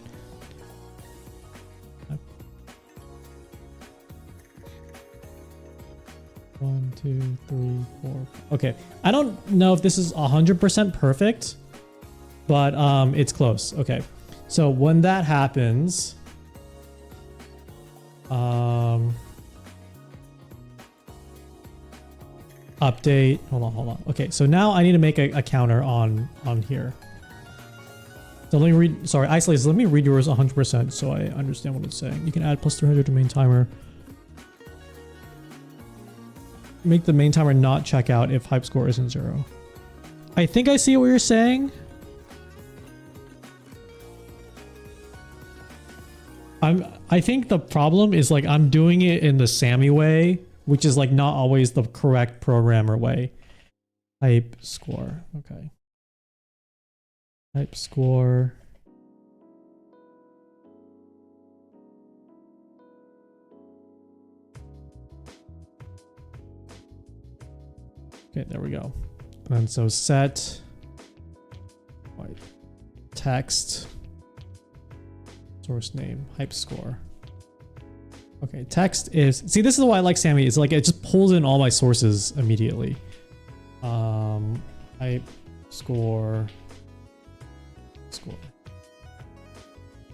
One, two, three, four. Okay. I don't know if this is 100% perfect, but it's close. Okay. So when that happens, update. Hold on. Okay, so now I need to make a counter on here. So let me read. Sorry, isolate. Let me read yours 100% so I understand what it's saying. You can add plus 300 to main timer. Make the main timer not check out if hype score isn't 0. I think I see what you're saying. I think the problem is like I'm doing it in the Sammy way, which is like not always the correct programmer way. Hype score. Okay. Hype score. Okay, there we go. And so set text source name hype score. Okay, text is, see, this is why I like Sammy. It's like it just pulls in all my sources immediately. Hype score.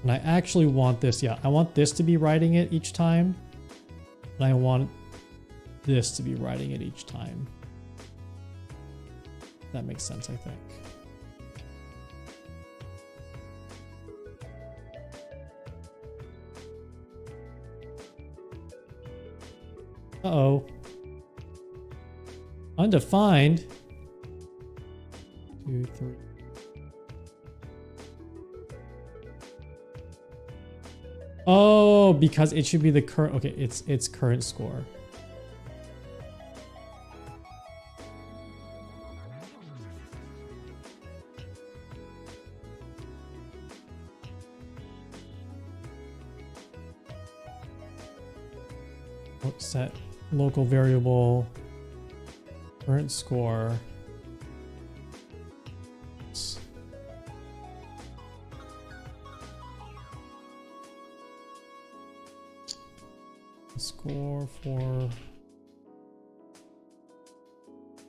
And I actually want this. Yeah, I want this to be writing it each time. And I want this to be writing it each time. That makes sense, I think. Uh-oh. Undefined. 2, 3. Oh, because it should be the current. Okay, it's current score. Set local variable current score. Score for,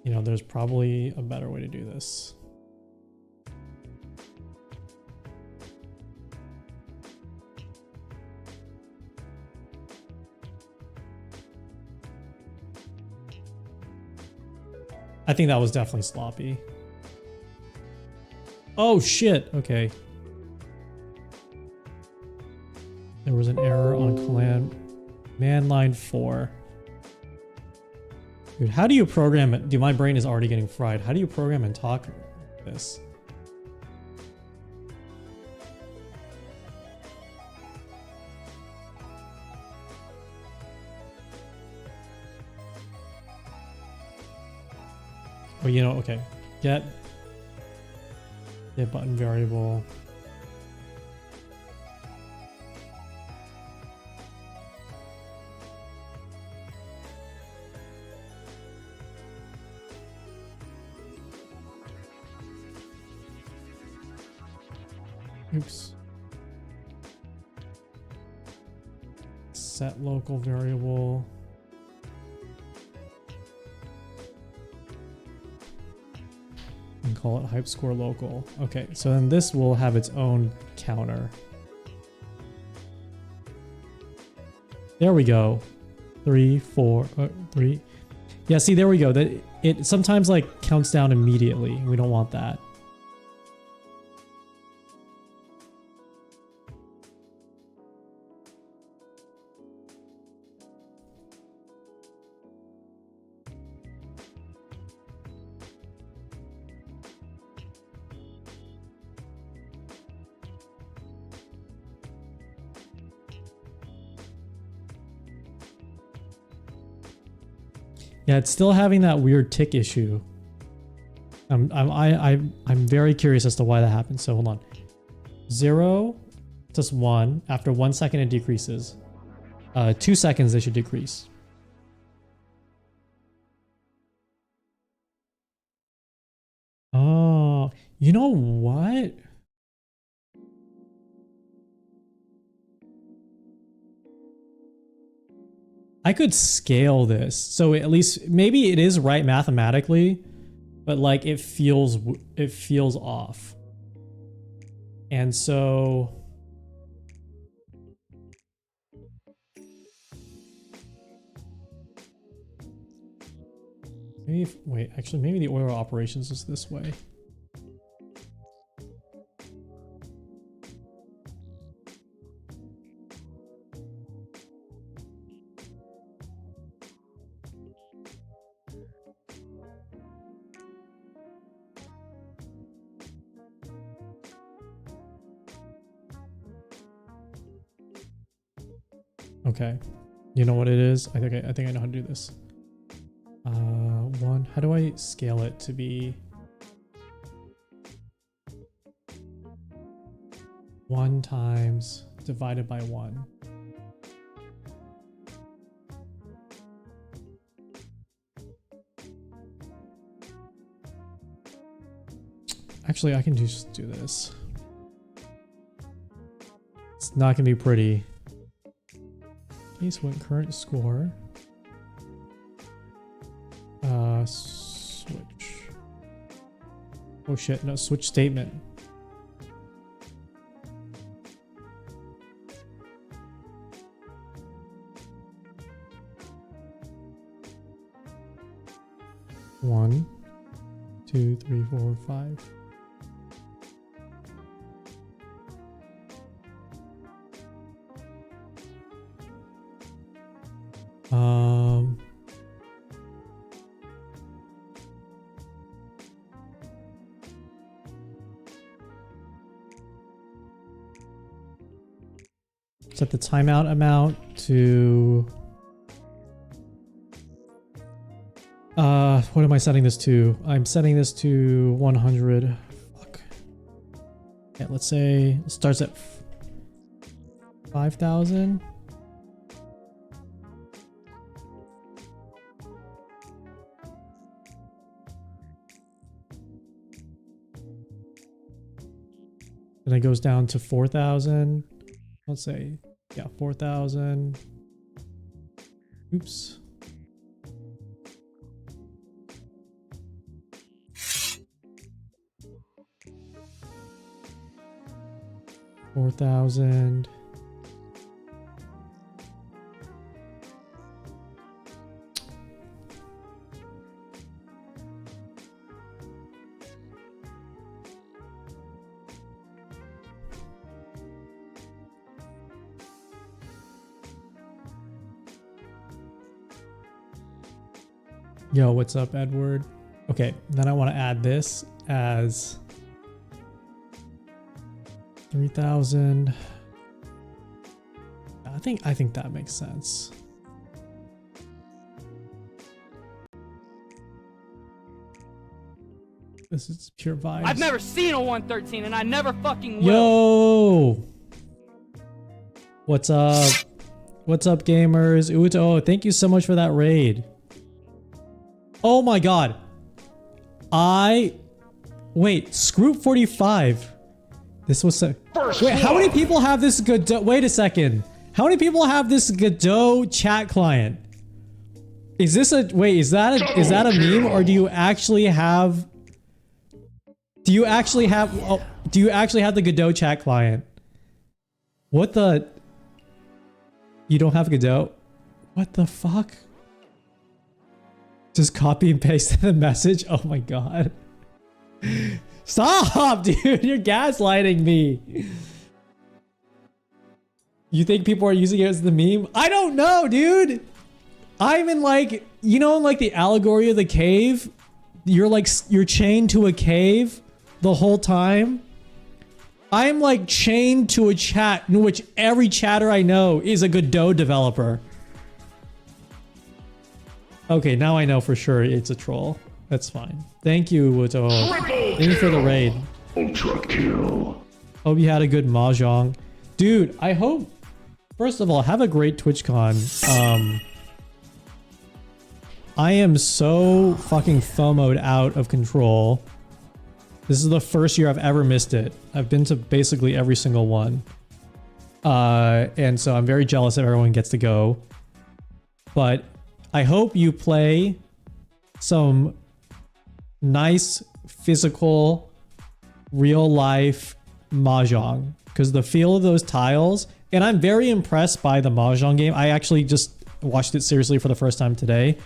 you know, there's probably a better way to do this. I think that was definitely sloppy. Oh shit, okay. There was an error on command line 4. Dude, how do you program it? Dude, my brain is already getting fried. How do you program and talk this? Oh, you know, okay. Get button variable. Oops. Set local variable. And call it hype score local. Okay, so then this will have its own counter. There we go. 3, 4, 3. Yeah, see, there we go. That it sometimes like counts down immediately. We don't want that. Yeah, it's still having that weird tick issue. I'm very curious as to why that happened. So hold on. 0 plus 1. After 1 second, it decreases. 2 seconds, they should decrease. Oh, you know what? I could scale this. So at least maybe it is right mathematically, but like it feels off. And so maybe wait, actually maybe the order of operations is this way. Okay, you know what it is? I think I know how to do this. One. How do I scale it to be 1 times divided by 1? Actually, I can just do this. It's not gonna be pretty. Case went current score. Switch. Oh shit, no, switch statement. One, 2, 3, 4, 5. Set the timeout amount to what am I setting this to? I'm setting this to 100. Fuck. Yeah, let's say it starts at 5,000. Then it goes down to 4,000. Let's say, yeah, 4,000. Oops. $4,000. Yo, what's up, Edward? Okay, then I want to add this as 3,000. I think that makes sense. This is pure vibes. I've never seen a 113 and I never fucking will. Yo! What's up? What's up, gamers? Uto, thank you so much for that raid. Oh my god. Wait, Scroop 45. This was so... Wait, how many people have this Godot? Wait a second. How many people have this Godot chat client? Is this a... Wait, is that a meme, or do you actually have... Do you actually have the Godot chat client? What the... You don't have Godot? What the fuck? Just copy and paste the message? Oh my god. Stop, dude! You're gaslighting me. You think people are using it as the meme? I don't know, dude! I'm in like... You know in like the allegory of the cave? You're chained to a cave the whole time? I'm like chained to a chat in which every chatter I know is a Godot developer. Okay, now I know for sure it's a troll. That's fine. Thank you, Wuto. Thank you for the raid. Ultra kill. Hope you had a good mahjong. Dude, I hope... First of all, have a great TwitchCon. I am so fucking FOMO'd out of control. This is the first year I've ever missed it. I've been to basically every single one. And so I'm very jealous that everyone gets to go. But I hope you play some nice, physical, real life mahjong. Because the feel of those tiles... And I'm very impressed by the mahjong game. I actually just watched it seriously for the first time today.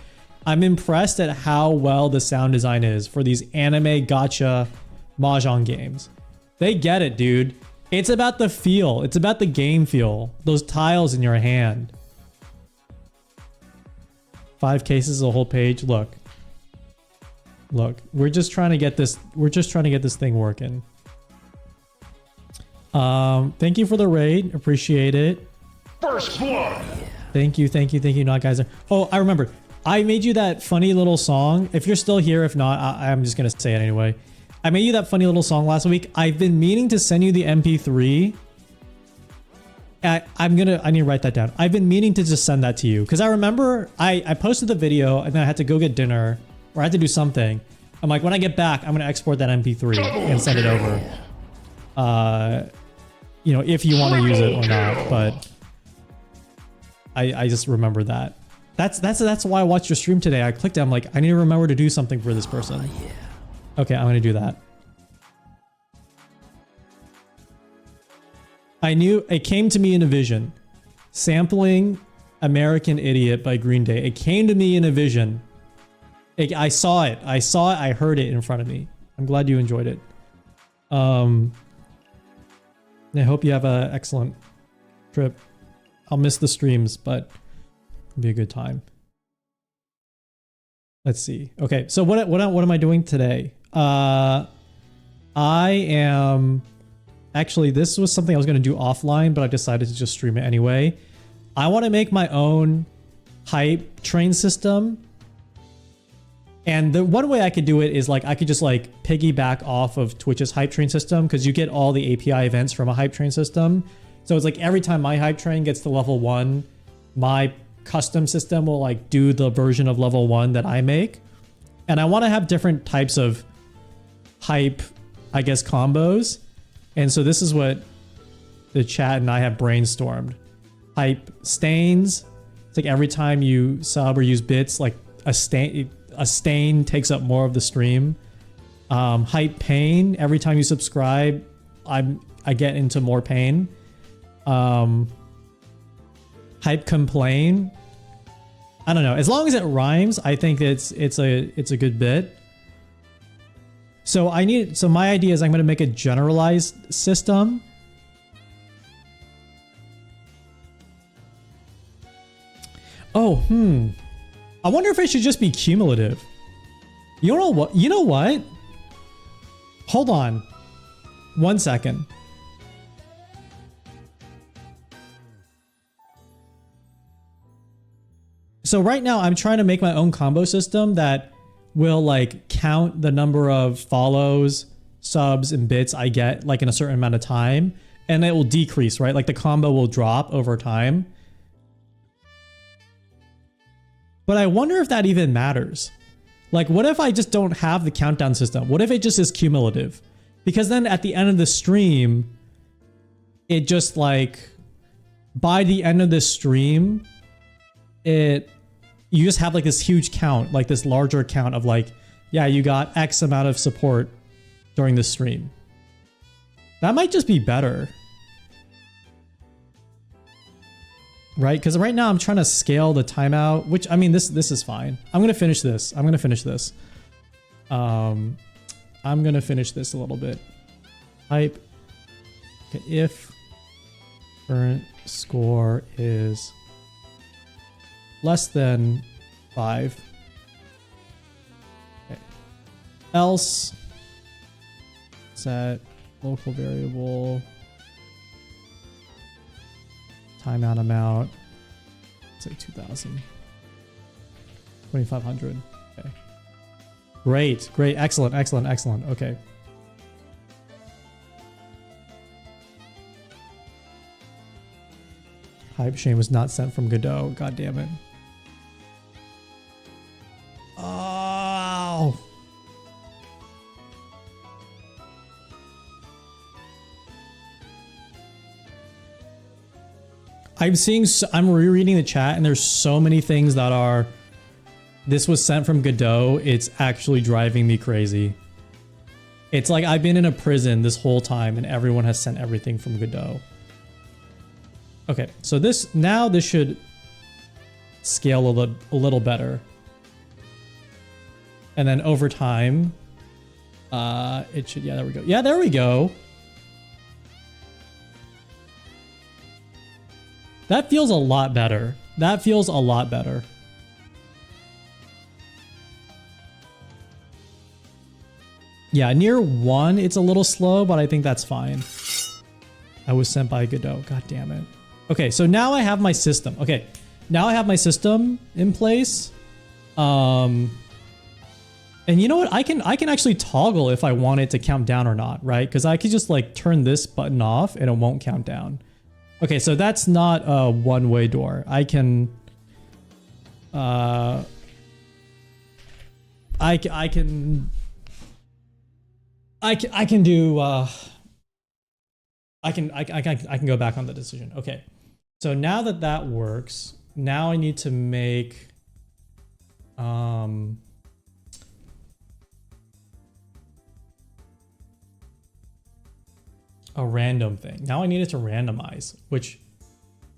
I'm impressed at how well the sound design is for these anime gacha mahjong games. They get it, dude. It's about the feel. It's about the game feel. Those tiles in your hand. 5 cases, a whole page. Look. Look. We're just trying to get this. We're just trying to get this thing working. Thank you for the raid. Appreciate it. First blood. Thank you, thank you, thank you. Not guys. Oh, I remember. I made you that funny little song. If you're still here, if not, I'm just gonna say it anyway. I made you that funny little song last week. I've been meaning to send you the MP3. I need to write that down. I've been meaning to just send that to you because I remember I posted the video and then I had to go get dinner or I had to do something. I'm like, when I get back, I'm gonna export that MP3 and send it over. You know, if you want to use it or not, but I just remember that. That's why I watched your stream today. I clicked it. I'm like, I need to remember to do something for this person. Okay, I'm gonna do that. I knew it came to me in a vision. Sampling American Idiot by Green Day. It came to me in a vision. I saw it. I heard it in front of me. I'm glad you enjoyed it. I hope you have an excellent trip. I'll miss the streams, but it'll be a good time. Let's see. Okay, so what am I doing today? I am... Actually, this was something I was going to do offline, but I decided to just stream it anyway. I want to make my own hype train system. And the one way I could do it is like I could just like piggyback off of Twitch's hype train system because you get all the API events from a hype train system. So it's like every time my hype train gets to level 1, my custom system will like do the version of level 1 that I make. And I want to have different types of hype, I guess, combos. And so this is what the chat and I have brainstormed. Hype stains. It's like every time you sub or use bits, like a stain takes up more of the stream. Hype pain. Every time you subscribe, I get into more pain. Hype complain. I don't know. As long as it rhymes, I think it's a good bit. So my idea is I'm going to make a generalized system. Oh, I wonder if it should just be cumulative. You know what? You know what? Hold on. 1 second. So right now I'm trying to make my own combo system that will like count the number of follows, subs, and bits I get like in a certain amount of time. And it will decrease, right? Like the combo will drop over time. But I wonder if that even matters. Like, what if I just don't have the countdown system? What if it just is cumulative? Because then at the end of the stream, it just like, by the end of the stream, you just have like this huge count, like this larger count of like, yeah, you got X amount of support during the stream. That might just be better. Right? Because right now I'm trying to scale the timeout, which, I mean, this is fine. I'm going to finish this. I'm going to finish this a little bit. Hype. Okay, if current score is less than 5. Okay. Else set local variable timeout amount, say 2,000, 2,500. Okay. Great, great, excellent, excellent, excellent. Okay. Hype Shane was not sent from Godot. God damn it. Oh. I'm rereading the chat and there's so many things that are, this was sent from Godot. It's actually driving me crazy. It's like I've been in a prison this whole time and everyone has sent everything from Godot. Okay, so this should scale a little better. And then over time, it should, yeah, there we go. Yeah, there we go. That feels a lot better. That feels a lot better. Yeah, near 1, it's a little slow, but I think that's fine. I was sent by Godot. God damn it. Okay, so now I have my system. Okay, now I have my system in place. And you know what? I can actually toggle if I want it to count down or not, right? Because I could just like turn this button off and it won't count down. Okay, so that's not a one-way door. I can do I can go back on the decision. Okay. So now that works, now I need to make a random thing. Now I need it to randomize, which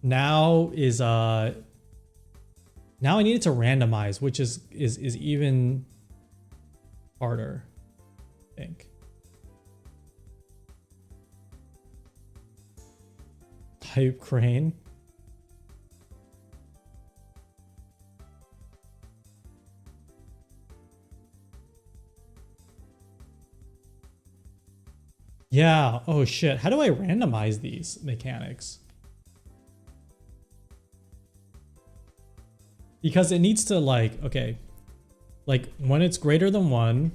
now is now I need it to randomize, which is even harder, I think. Type crane. Yeah, oh shit. How do I randomize these mechanics? Because it needs to like, okay, like when it's greater than 1,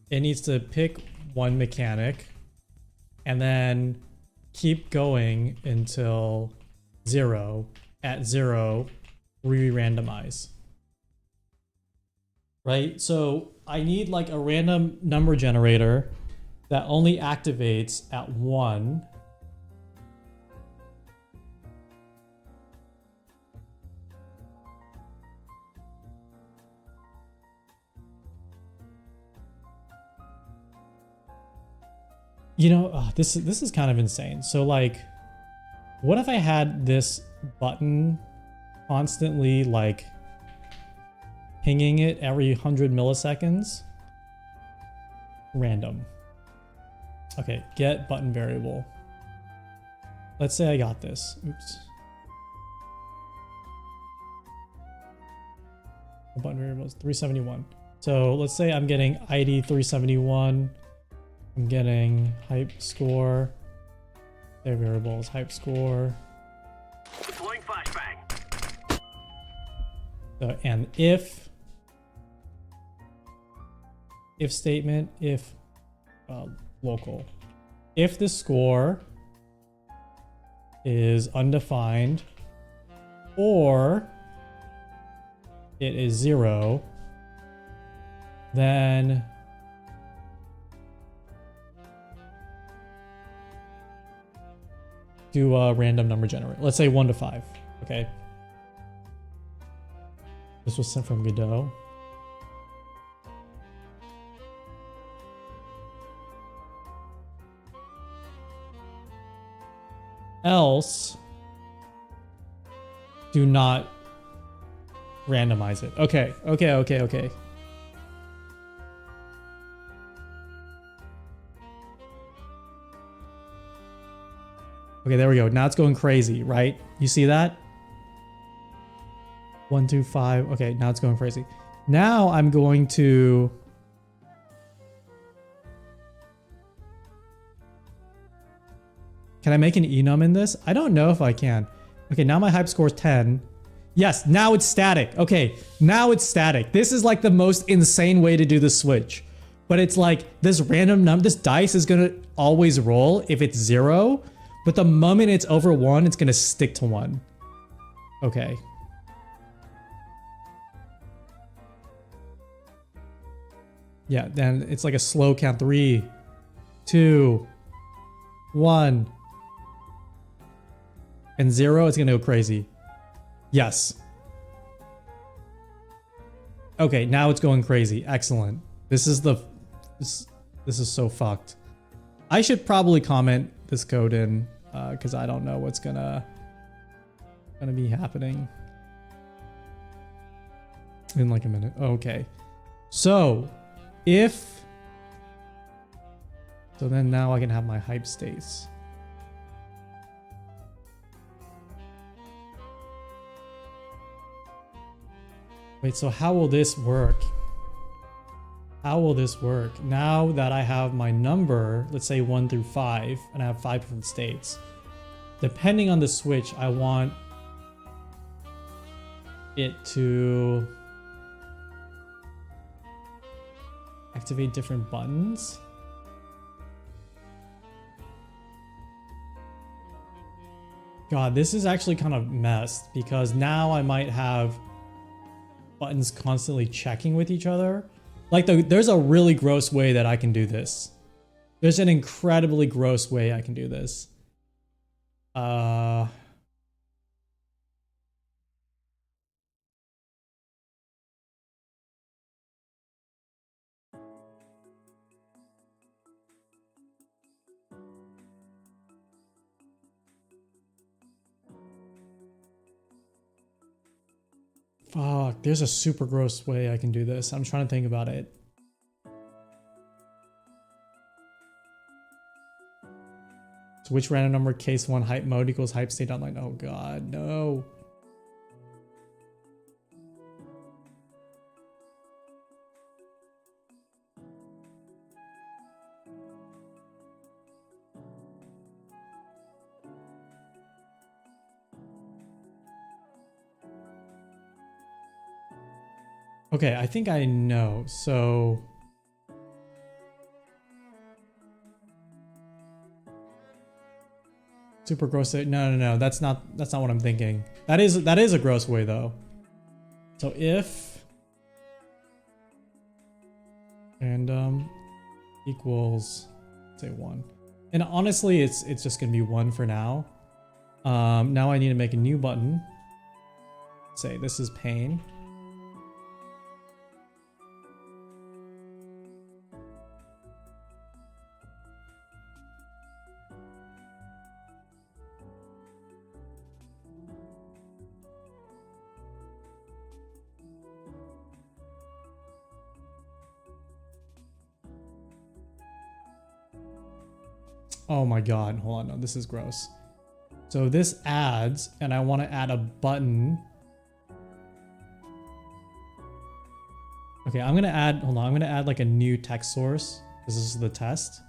it needs to pick one mechanic and then keep going until 0. At 0, re-randomize. Right? So I need like a random number generator that only activates at 1. You know, this is kind of insane. So like, what if I had this button constantly like pinging it every 100 milliseconds? Random. Okay, get button variable. Let's say I got this. Oops. The button variable is 371. So let's say I'm getting ID 371. I'm getting hype score. Their variables, hype score. Deploying flashbang. So, and if statement, if local. If the score is undefined or it is 0, then do a random number generator. Let's say 1 to 5. Okay. This was sent from Godot. Else, do not randomize it. Okay, okay, okay, okay. Okay, there we go. Now it's going crazy, right? You see that? 1, 2, 5. Okay, now it's going crazy. Now I'm going to... Can I make an enum in this? I don't know if I can. Okay, now my hype score is 10. Yes, now it's static. Okay, now it's static. This is like the most insane way to do the switch. But it's like this random number, this dice is gonna always roll if it's 0. But the moment it's over 1, it's gonna stick to 1. Okay. Yeah, then it's like a slow count. 3, 2, 1. And 0, it's gonna go crazy. Yes. Okay, now it's going crazy. Excellent. This is so fucked. I should probably comment this code in because I don't know what's gonna be happening in like a minute. Okay. So then now I can have my hype states. Wait, so how will this work? How will this work? Now that I have my number, let's say 1 through 5, and I have 5 different states. Depending on the switch, I want it to activate different buttons. God, this is actually kind of messed because now I might have buttons constantly checking with each other. Like there's a really gross way that I can do this. There's an incredibly gross way I can do this. Fuck, there's a super gross way I can do this. I'm trying to think about it. So which random number case 1 hype mode equals hype state online? Oh god, no. Okay, I think I know. So super gross. No. That's not what I'm thinking. That is a gross way though. So if random equals say 1. And honestly, it's just gonna be 1 for now. Now I need to make a new button. Say this is pain. Oh my god, hold on, no, this is gross. So this adds, and I want to add a button. Okay, I'm gonna add, hold on, I'm gonna add like a new text source. This is the test.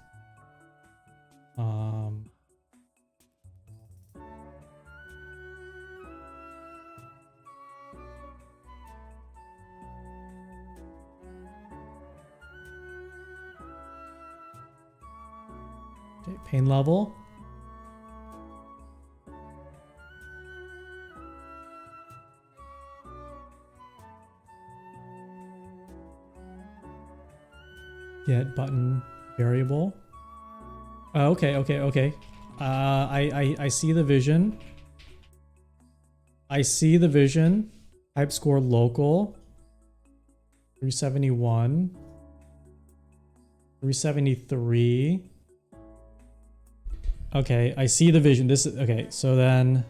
Okay, pain level. Get button variable. Oh, okay. I see the vision. I see the vision. Type score local. 371. 373. Okay, I see the vision. This is okay, so then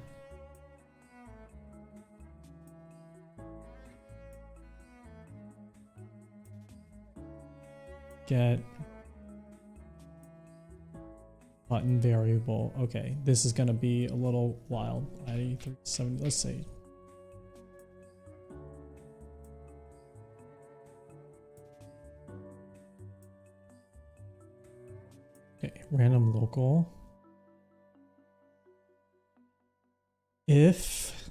get button variable. Okay, this is gonna be a little wild. 9370, let's see. Okay, random local. If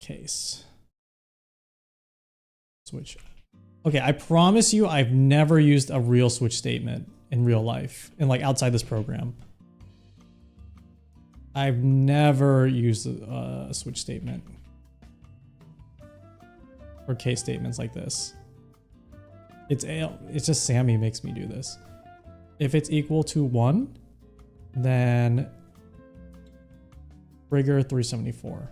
case. Switch. Okay, I promise you I've never used a real switch statement in real life and like outside this program. I've never used a switch statement or case statements like this. It's just Sammy makes me do this. If it's equal to 1, then trigger 374.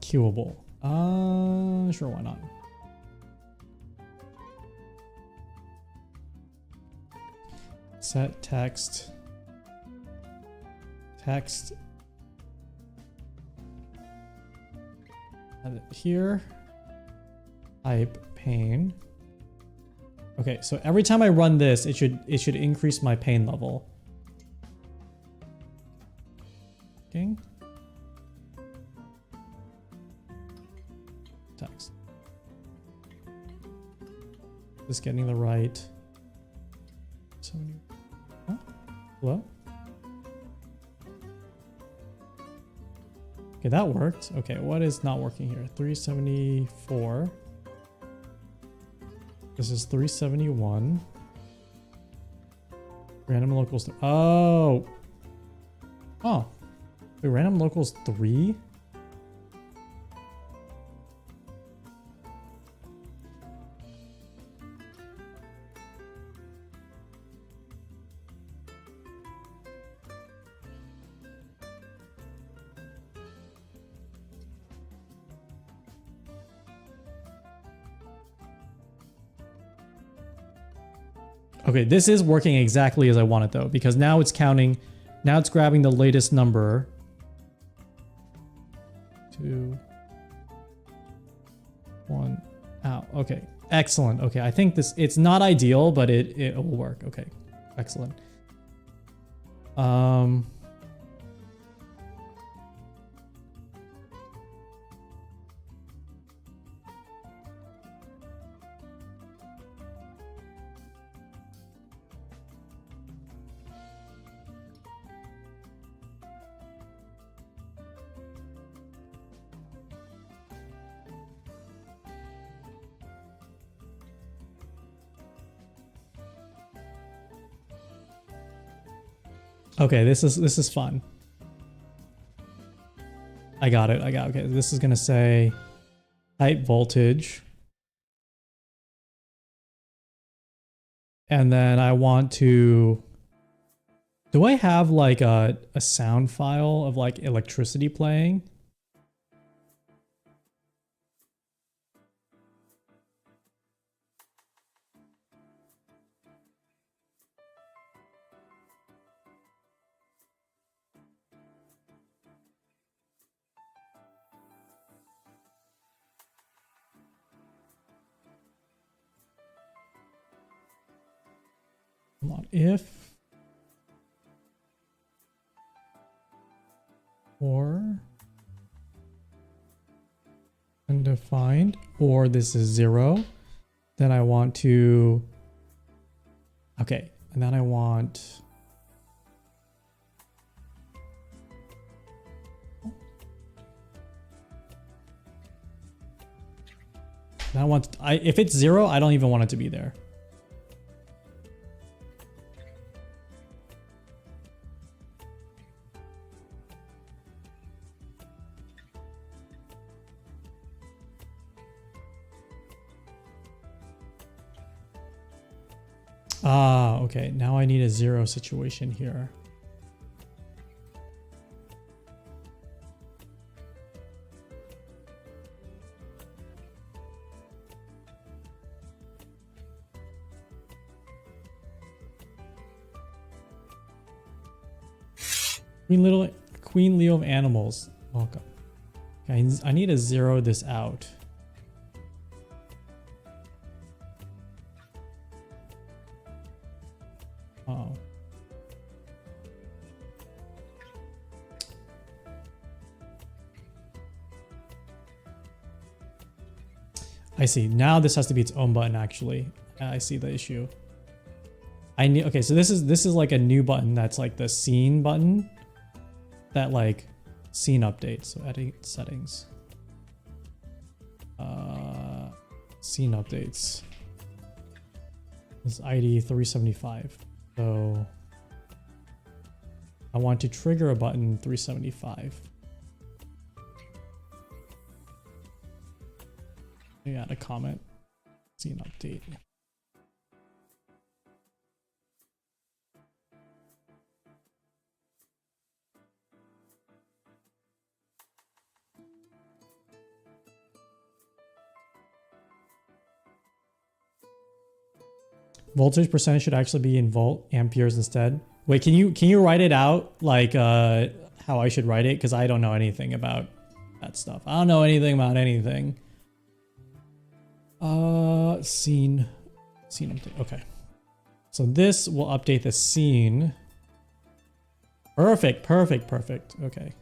Queuable. Sure, why not? Set text. Text. Add it here. Type pain. Okay, so every time I run this, it should increase my pain level. Okay. Text. Just getting the right. 70. Huh? Hello? Okay, that worked. Okay, what is not working here? 374. This is 371. Random locals. Oh. Oh. Wait, random locals 3? Okay, this is working exactly as I want it though, because now it's counting, now it's grabbing the latest number. 2, 1, out. Okay, excellent. Okay, I think this, it's not ideal, but it will work. Okay, excellent. Okay, this is fun. I got it. Okay, this is gonna say type voltage. And then I want to, do I have like a sound file of like electricity playing? If or undefined, or this is 0, then I want to, okay, and then I want, and I want, if it's 0, I don't even want it to be there. Ah, okay. Now I need a 0 situation here. Queen Leo of Animals. Welcome. Okay, I need to 0 this out. Oh. I see. Now this has to be its own button, actually. I see the issue. I need, okay, so this is like a new button that's like the scene button that like scene updates. So edit settings. Scene updates. This is ID 375. So I want to trigger a button 375. You add a comment. Scene update. Voltage percentage should actually be in volt amperes instead. Wait, can you write it out like how I should write it? Because I don't know anything about that stuff. I don't know anything about anything. Scene update. Okay. So this will update the scene. Perfect. Okay.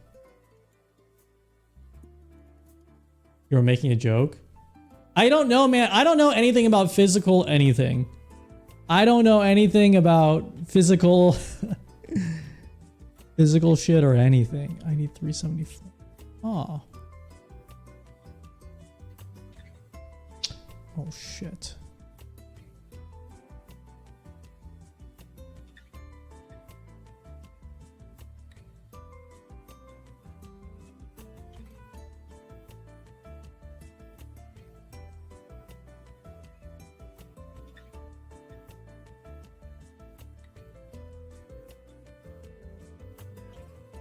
You were making a joke? I don't know, man. I don't know anything about physical anything. I don't know anything about physical physical shit or anything. I need 374. Oh. Oh shit.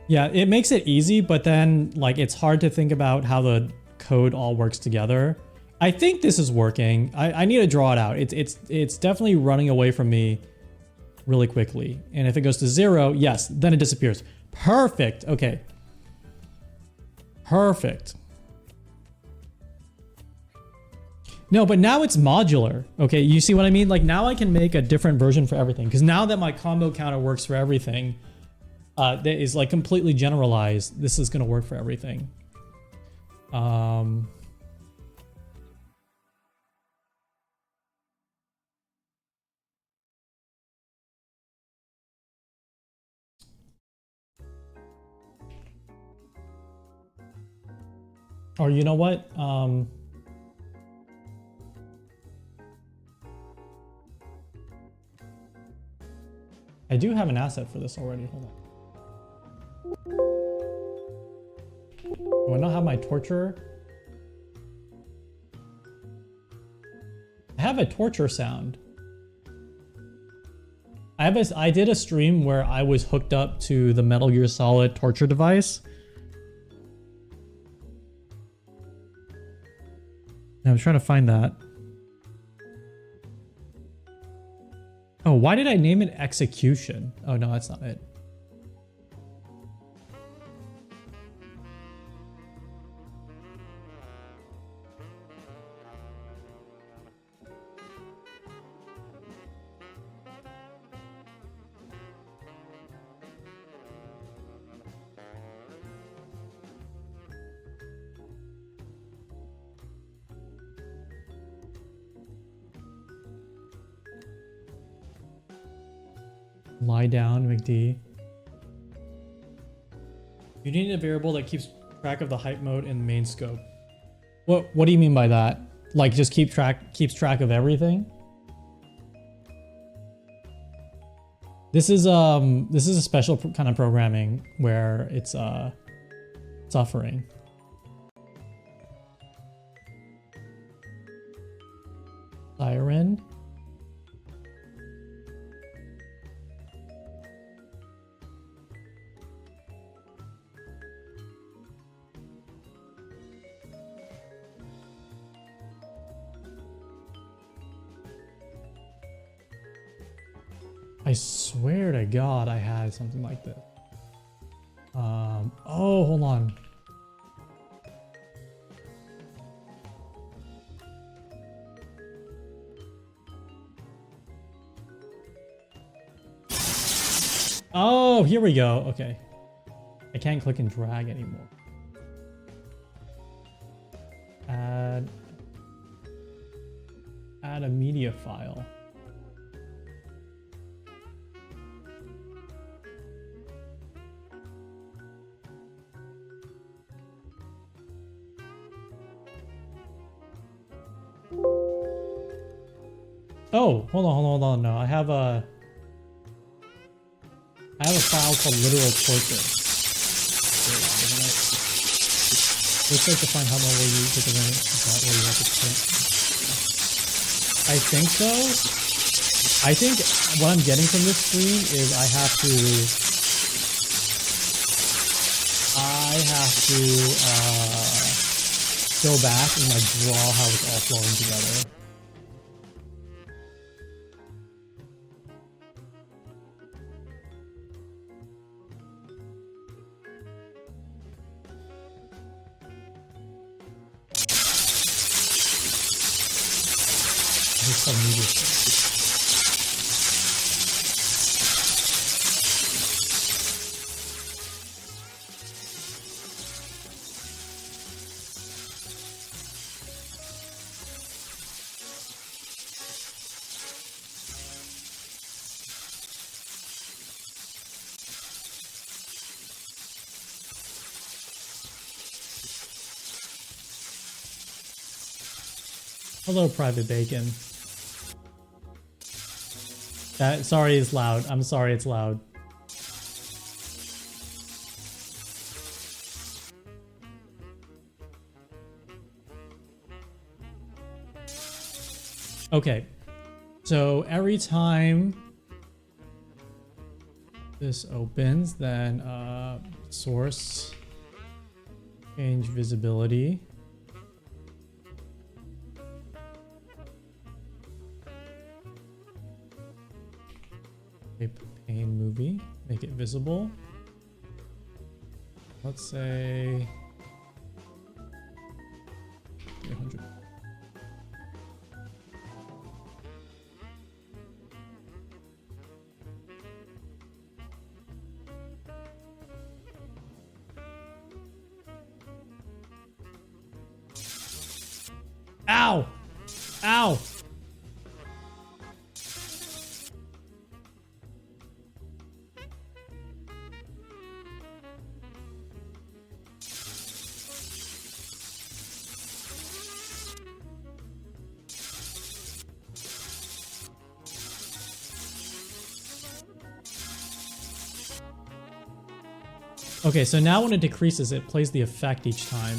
Yeah, it makes it easy, but then like it's hard to think about how the code all works together. I think this is working. I need to draw it out. It's definitely running away from me really quickly. And if it goes to 0, yes, then it disappears. Perfect. Okay. Perfect. No, but now it's modular. Okay, you see what I mean? Like now I can make a different version for everything. Because now that my combo counter works for everything, that is like completely generalized. This is going to work for everything. Or you know what? I do have an asset for this already. Hold on. Do I not have my torture? I have a torture sound. I did a stream where I was hooked up to the Metal Gear Solid torture device. And I'm trying to find that. Oh, why did I name it Execution? Oh no, that's not it. Lie down, McD. You need a variable that keeps track of the hype mode in the main scope. What do you mean by that? Like just keeps track of everything? This is a special kind of programming where it's suffering. Siren. I swear to God I had something like this. Oh, hold on. Oh, here we go. Okay. I can't click and drag anymore. Add. Add a media file. Oh, hold on. No, I have a file called literal torture. Let's like to find how long will you take a minute where you have to print. I think so. I think what I'm getting from this screen is I have to go back and like draw how it's all flowing together. Hello, Private Bacon. Sorry it's loud. I'm sorry it's loud. Okay. So every time this opens, then source, change visibility. Pane movie, make it visible. Let's say 300. Ow! Ow! Okay, so now when it decreases, it plays the effect each time.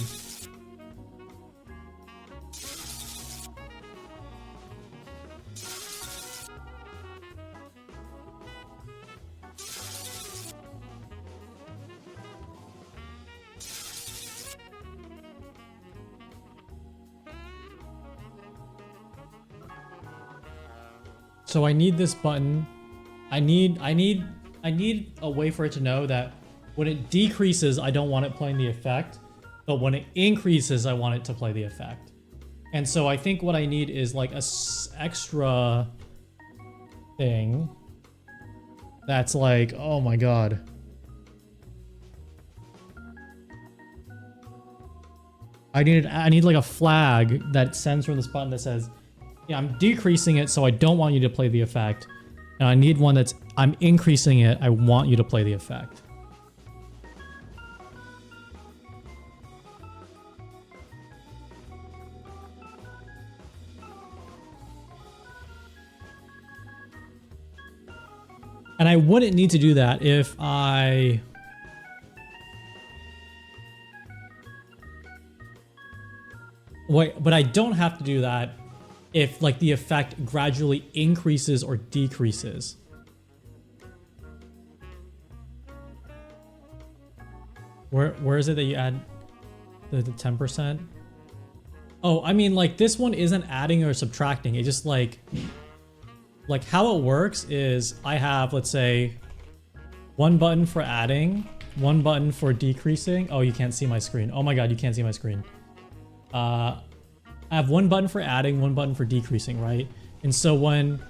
So I need this button. I need a way for it to know that when it decreases, I don't want it playing the effect, but when it increases, I want it to play the effect. And so I think what I need is like a extra thing that's like, oh my god. I need like a flag that sends from this button that says, yeah, I'm decreasing it, so I don't want you to play the effect. And I need one that's, I'm increasing it, I want you to play the effect. And I wouldn't need to do that if I... Wait, but I don't have to do that if like the effect gradually increases or decreases. Where is it that you add the 10%? Oh, I mean like this one isn't adding or subtracting. It just like how it works is I have, let's say, one button for adding, one button for decreasing. Oh, you can't see my screen. Oh my god, you can't see my screen. I have one button for adding, one button for decreasing, right? And so when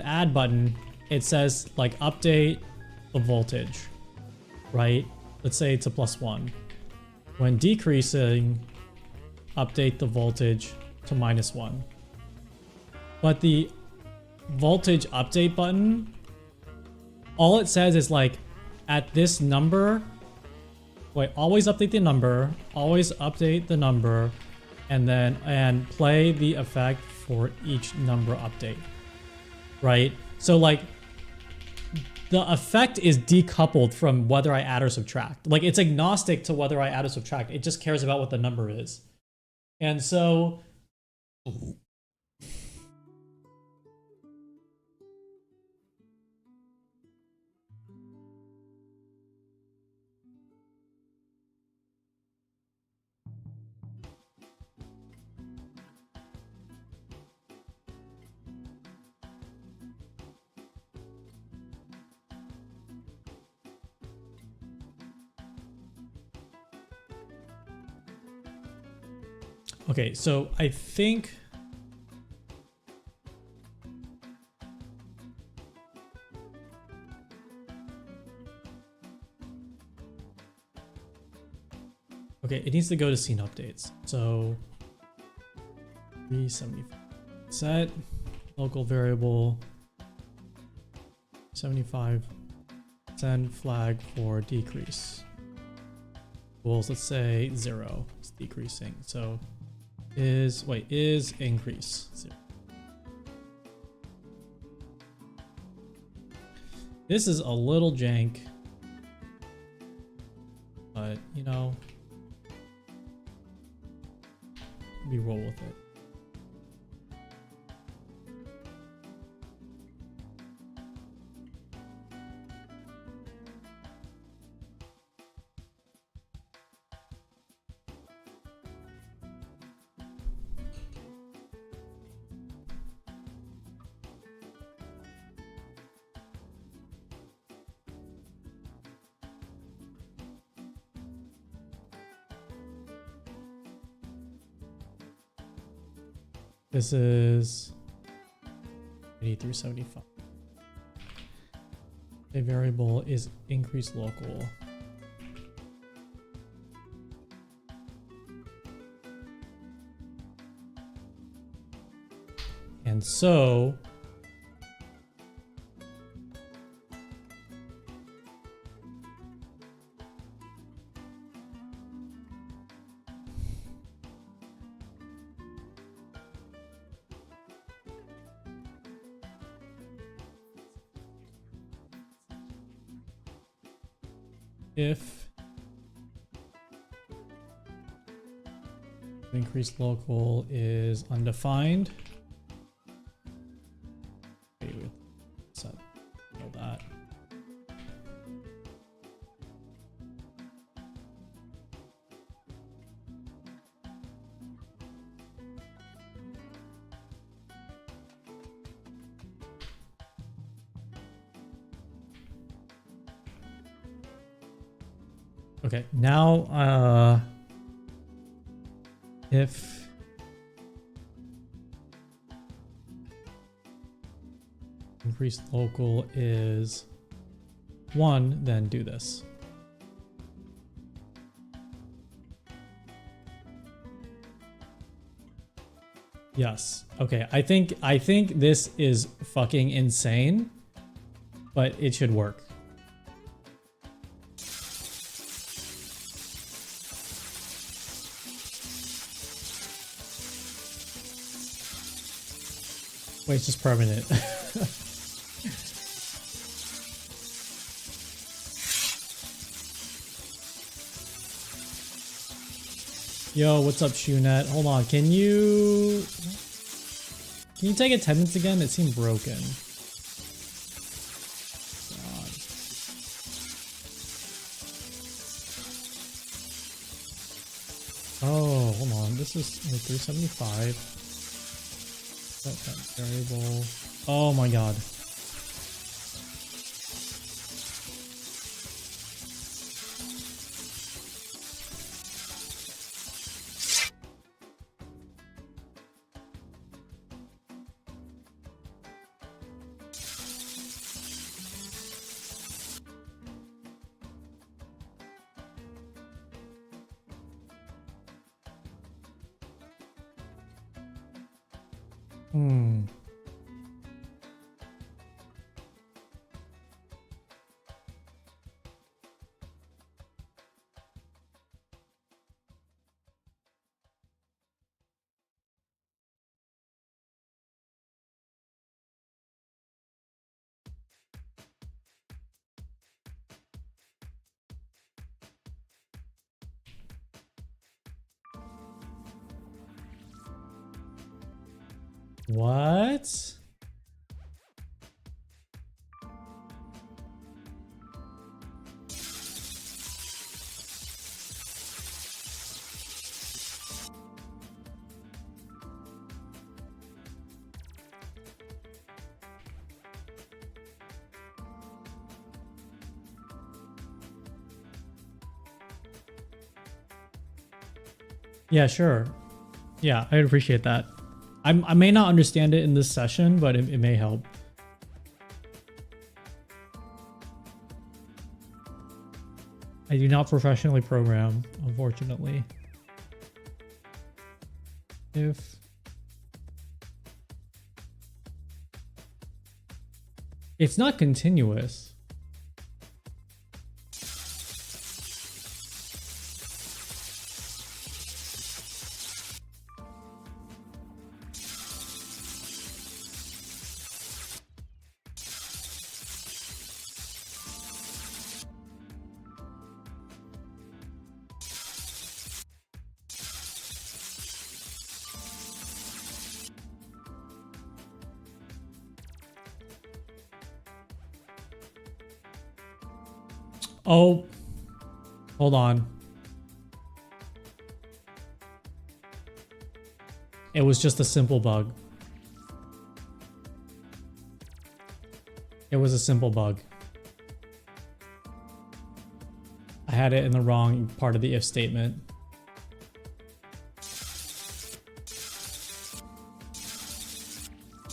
add button, it says like update the voltage, right? Let's say it's a +1. When decreasing, update the voltage to -1. But the voltage update button, all it says is like at this number, wait, always update the number, always update the number, and play the effect for each number update, right? So like the effect is decoupled from whether I add or subtract. Like it's agnostic to whether I add or subtract. It just cares about what the number is. And so okay, so I think okay, it needs to go to scene updates. So 375 set local variable 75 send flag for decrease. Well, let's say 0. It's decreasing. So is increase 0. This is a little jank, but you know, we roll with it. This is 8375. A variable is increase local. And so if increase local is undefined, okay, we set all that. Okay, now if increase local is 1, then do this. Yes. Okay, I think this is fucking insane, but it should work. Wait, it's just permanent. Yo, what's up, Shoenet? Hold on, can you take attendance again? It seemed broken. God. Oh, hold on. This is like 375. That variable. Oh my god. What? Yeah, sure. Yeah, I'd appreciate that. I may not understand it in this session, but it may help. I do not professionally program, unfortunately. If it's not continuous. Oh, hold on. It was just a simple bug. It was a simple bug. I had it in the wrong part of the if statement.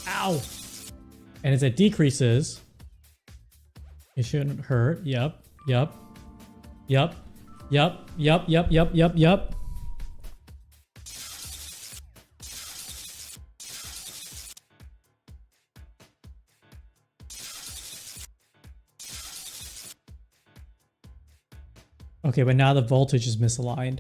Ow! And as it decreases, it shouldn't hurt. Yep. Yep. Yep. Yep. Yep. Yep. Yep. Yep. Yep. Okay, but now the voltage is misaligned.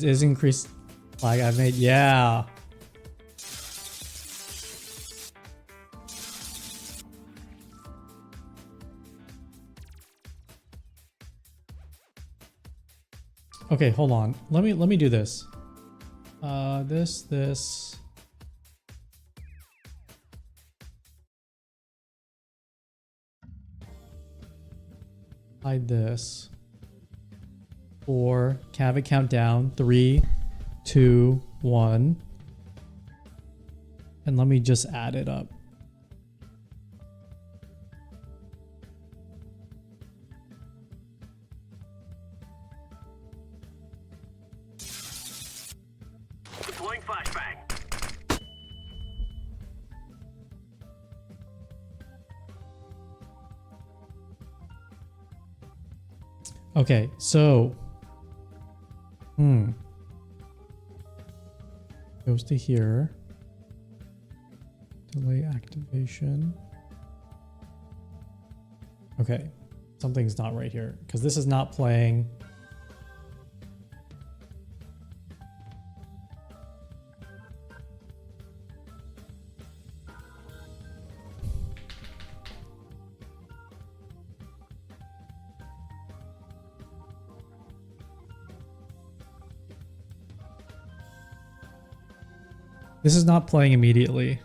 Is increased like I've made, yeah. Okay, hold on. Let me do this. This. Hide this. 4, have it count down. 3, 2, 1. And let me just add it up. Deploying flashbang. Okay, so goes to here. Delay activation. Okay, something's not right here because this is not playing. This is not playing immediately,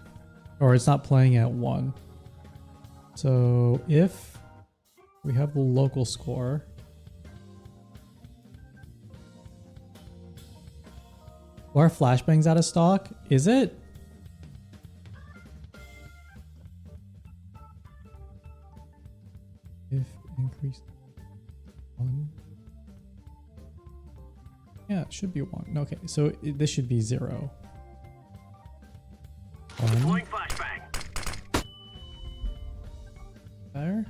or it's not playing at 1. So if we have the local score, are flashbangs out of stock? Is it? If increased 1. Yeah, it should be 1. Okay, so this should be 0. 1. Deploying flashbang. There.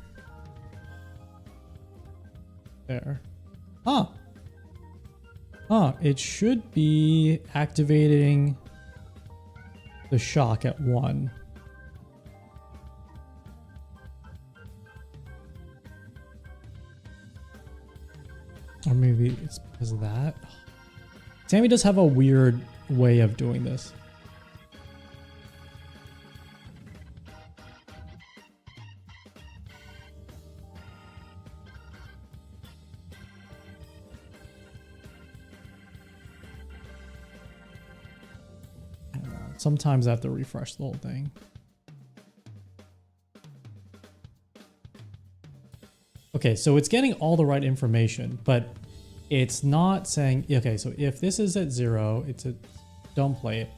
There. Huh. Huh. It should be activating the shock at 1. Or maybe it's because of that. Sammy does have a weird way of doing this. I don't know. Sometimes I have to refresh the whole thing. Okay, so it's getting all the right information, but it's not saying, okay, so if this is at 0, it's a don't play it.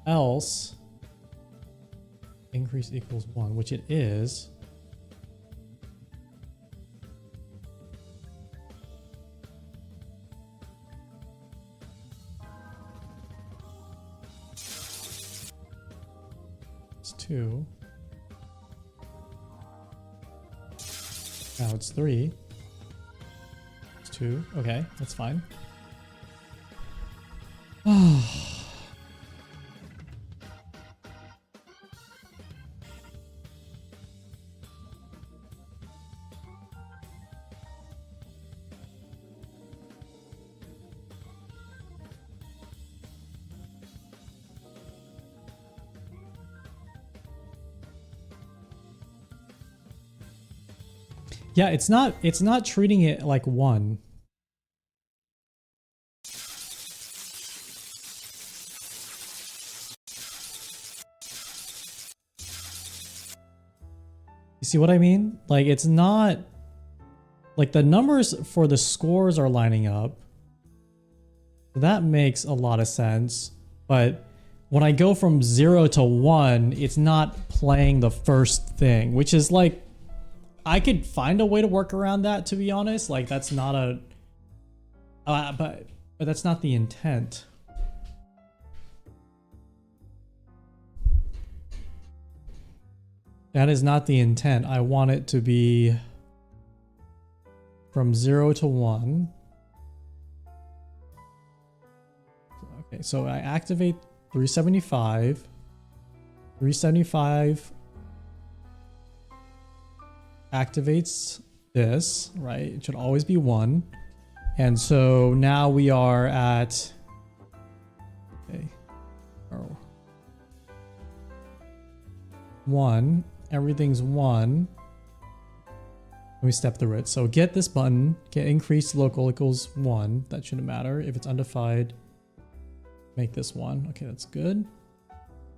Else, increase equals 1, which it is. It's 2. Now it's 3. It's 2. Okay, that's fine. Yeah, it's not treating it like 1. You see what I mean? Like, it's not like the numbers for the scores are lining up. That makes a lot of sense. But when I go from 0 to 1, it's not playing the first thing, which is like, I could find a way to work around that, to be honest. Like, that's not a but that's not the intent. That is not the intent. I want it to be from 0 to 1. Okay, so I activate 375. 375 activates this, right? It should always be 1. And so now we are at, okay, 1. Everything's 1. Let me step through it. So get this button, get increased local equals 1. That shouldn't matter. If it's undefined, make this 1. Okay, that's good.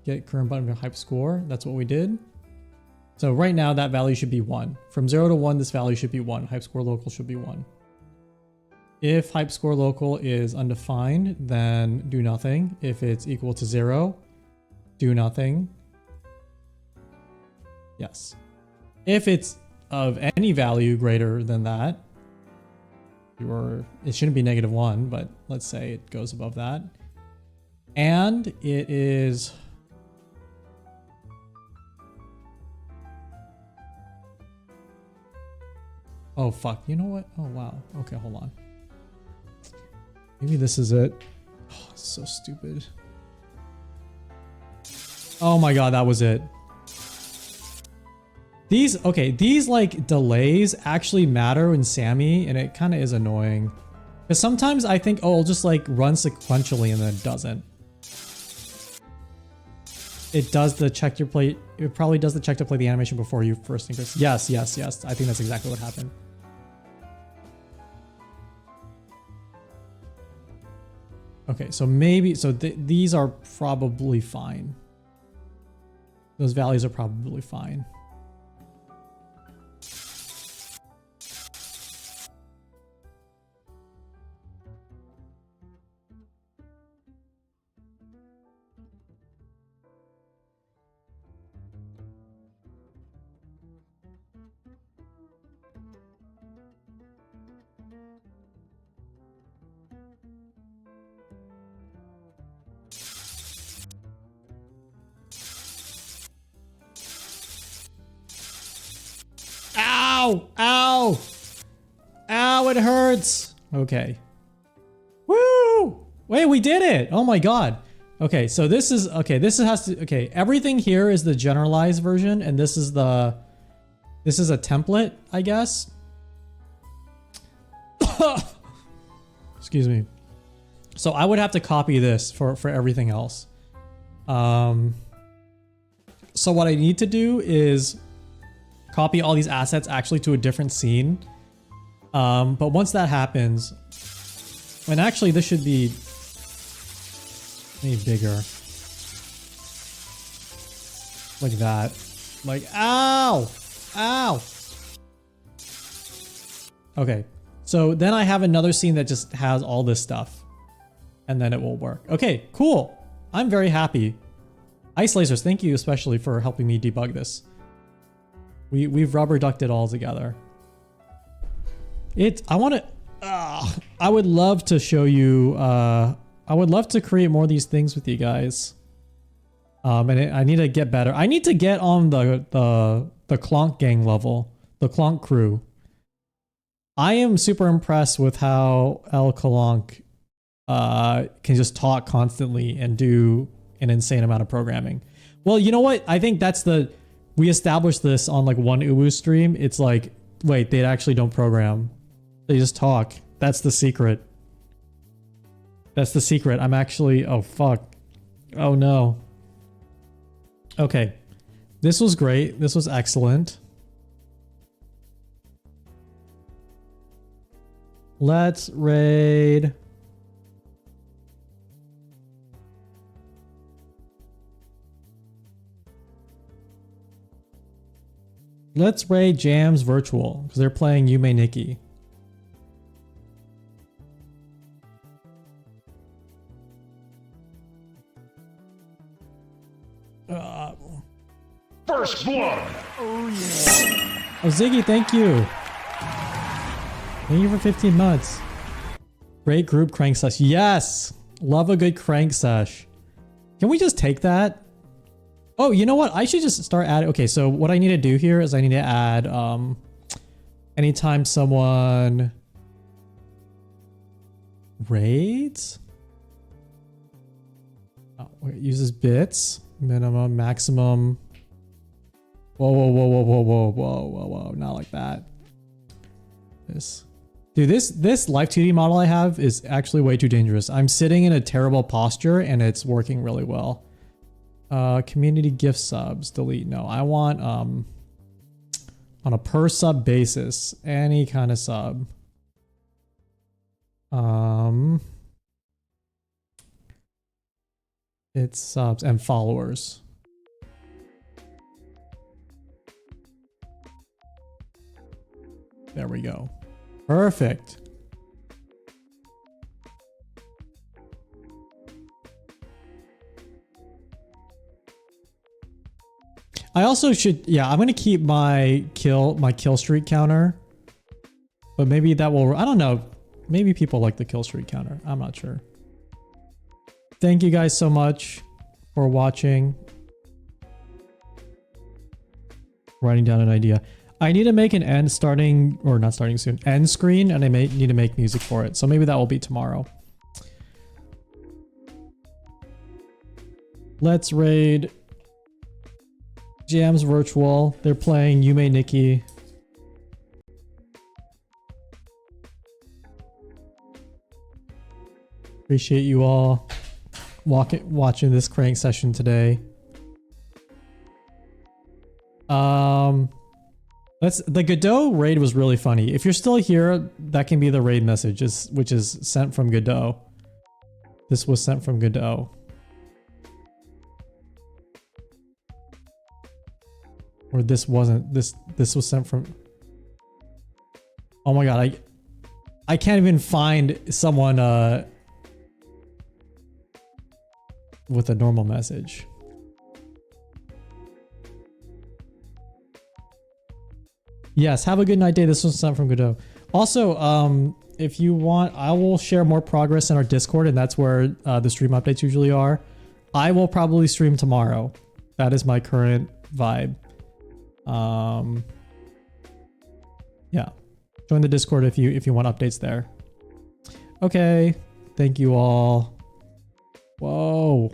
Get current button for hype score. That's what we did. So right now that value should be 1. From 0 to 1, this value should be 1. Hype score local should be 1. If hype score local is undefined, then do nothing. If it's equal to 0, do nothing. Yes. If it's of any value greater than that, it shouldn't be -1, but let's say it goes above that. And it is... Oh, fuck. You know what? Oh, wow. Okay, hold on. Maybe this is it. Oh, it's so stupid. Oh my god, that was it. These like delays actually matter in Sammy, and it kind of is annoying. Because sometimes I think, oh, it'll just like run sequentially and then it doesn't. It does the check to play. It probably does the check to play the animation before you first increase. Yes, yes, yes. I think that's exactly what happened. Okay, so maybe, so these are probably fine. Those values are probably fine. Ow! Ow! Ow, it hurts. Okay. Woo! Wait, we did it! Oh my god. Okay, so this is, okay, this has to, okay, everything here is the generalized version, and this is a template, I guess. Excuse me. So I would have to copy this for everything else. So what I need to do is copy all these assets actually to a different scene. But once that happens, and actually this should be maybe bigger. Like that. Like, ow! Ow! Okay. So then I have another scene that just has all this stuff. And then it will work. Okay, cool. I'm very happy. Ice Lasers, thank you especially for helping me debug this. We've rubber ducked it all together. I would love to show you, I would love to create more of these things with you guys. I need to get better. I need to get on the Clonk gang level, the Clonk crew. I am super impressed with how El Clonk can just talk constantly and do an insane amount of programming. Well, you know what? I think that's we established this on like one Uwu stream. It's like, wait, they actually don't program. They just talk. That's the secret. That's the secret. I'm actually, oh fuck. Oh no. Okay. This was great. This was excellent. Let's raid. Let's raid Jams Virtual because they're playing Yume Nikki. First blood. Oh, Ziggy, thank you. Thank you for 15 months. Great group crank sesh. Yes! Love a good crank sesh. Can we just take that? Oh, you know what? I should just start adding. Okay, so what I need to do here is I need to add anytime someone raids. Oh, it uses bits. Minimum, maximum. Whoa, whoa, whoa, whoa, whoa, whoa, whoa, whoa, whoa. Not like that. Dude, this Live 2D model I have is actually way too dangerous. I'm sitting in a terrible posture and it's working really well. Community gift subs, delete. No, I want on a per sub basis, any kind of sub. It's subs and followers. There we go. Perfect. I also should, yeah, I'm going to keep my kill streak counter. But maybe that will, I don't know. Maybe people like the kill streak counter. I'm not sure. Thank you guys so much for watching. Writing down an idea. I need to make an end starting, or not starting soon, end screen, and I may need to make music for it. So maybe that will be tomorrow. Let's raid Jams Virtual. They're playing Yume Nikki. Appreciate you all watching this crank session today. The Godot raid was really funny. If you're still here, that can be the raid message, which is sent from Godot. This was sent from Godot. Or this wasn't. This was sent from. Oh my god, I can't even find someone with a normal message. Yes, have a good night day. This was sent from Godot. Also, if you want, I will share more progress in our Discord, and that's where the stream updates usually are. I will probably stream tomorrow. That is my current vibe. Yeah. Join the Discord if you want updates there. Okay. Thank you all. Whoa.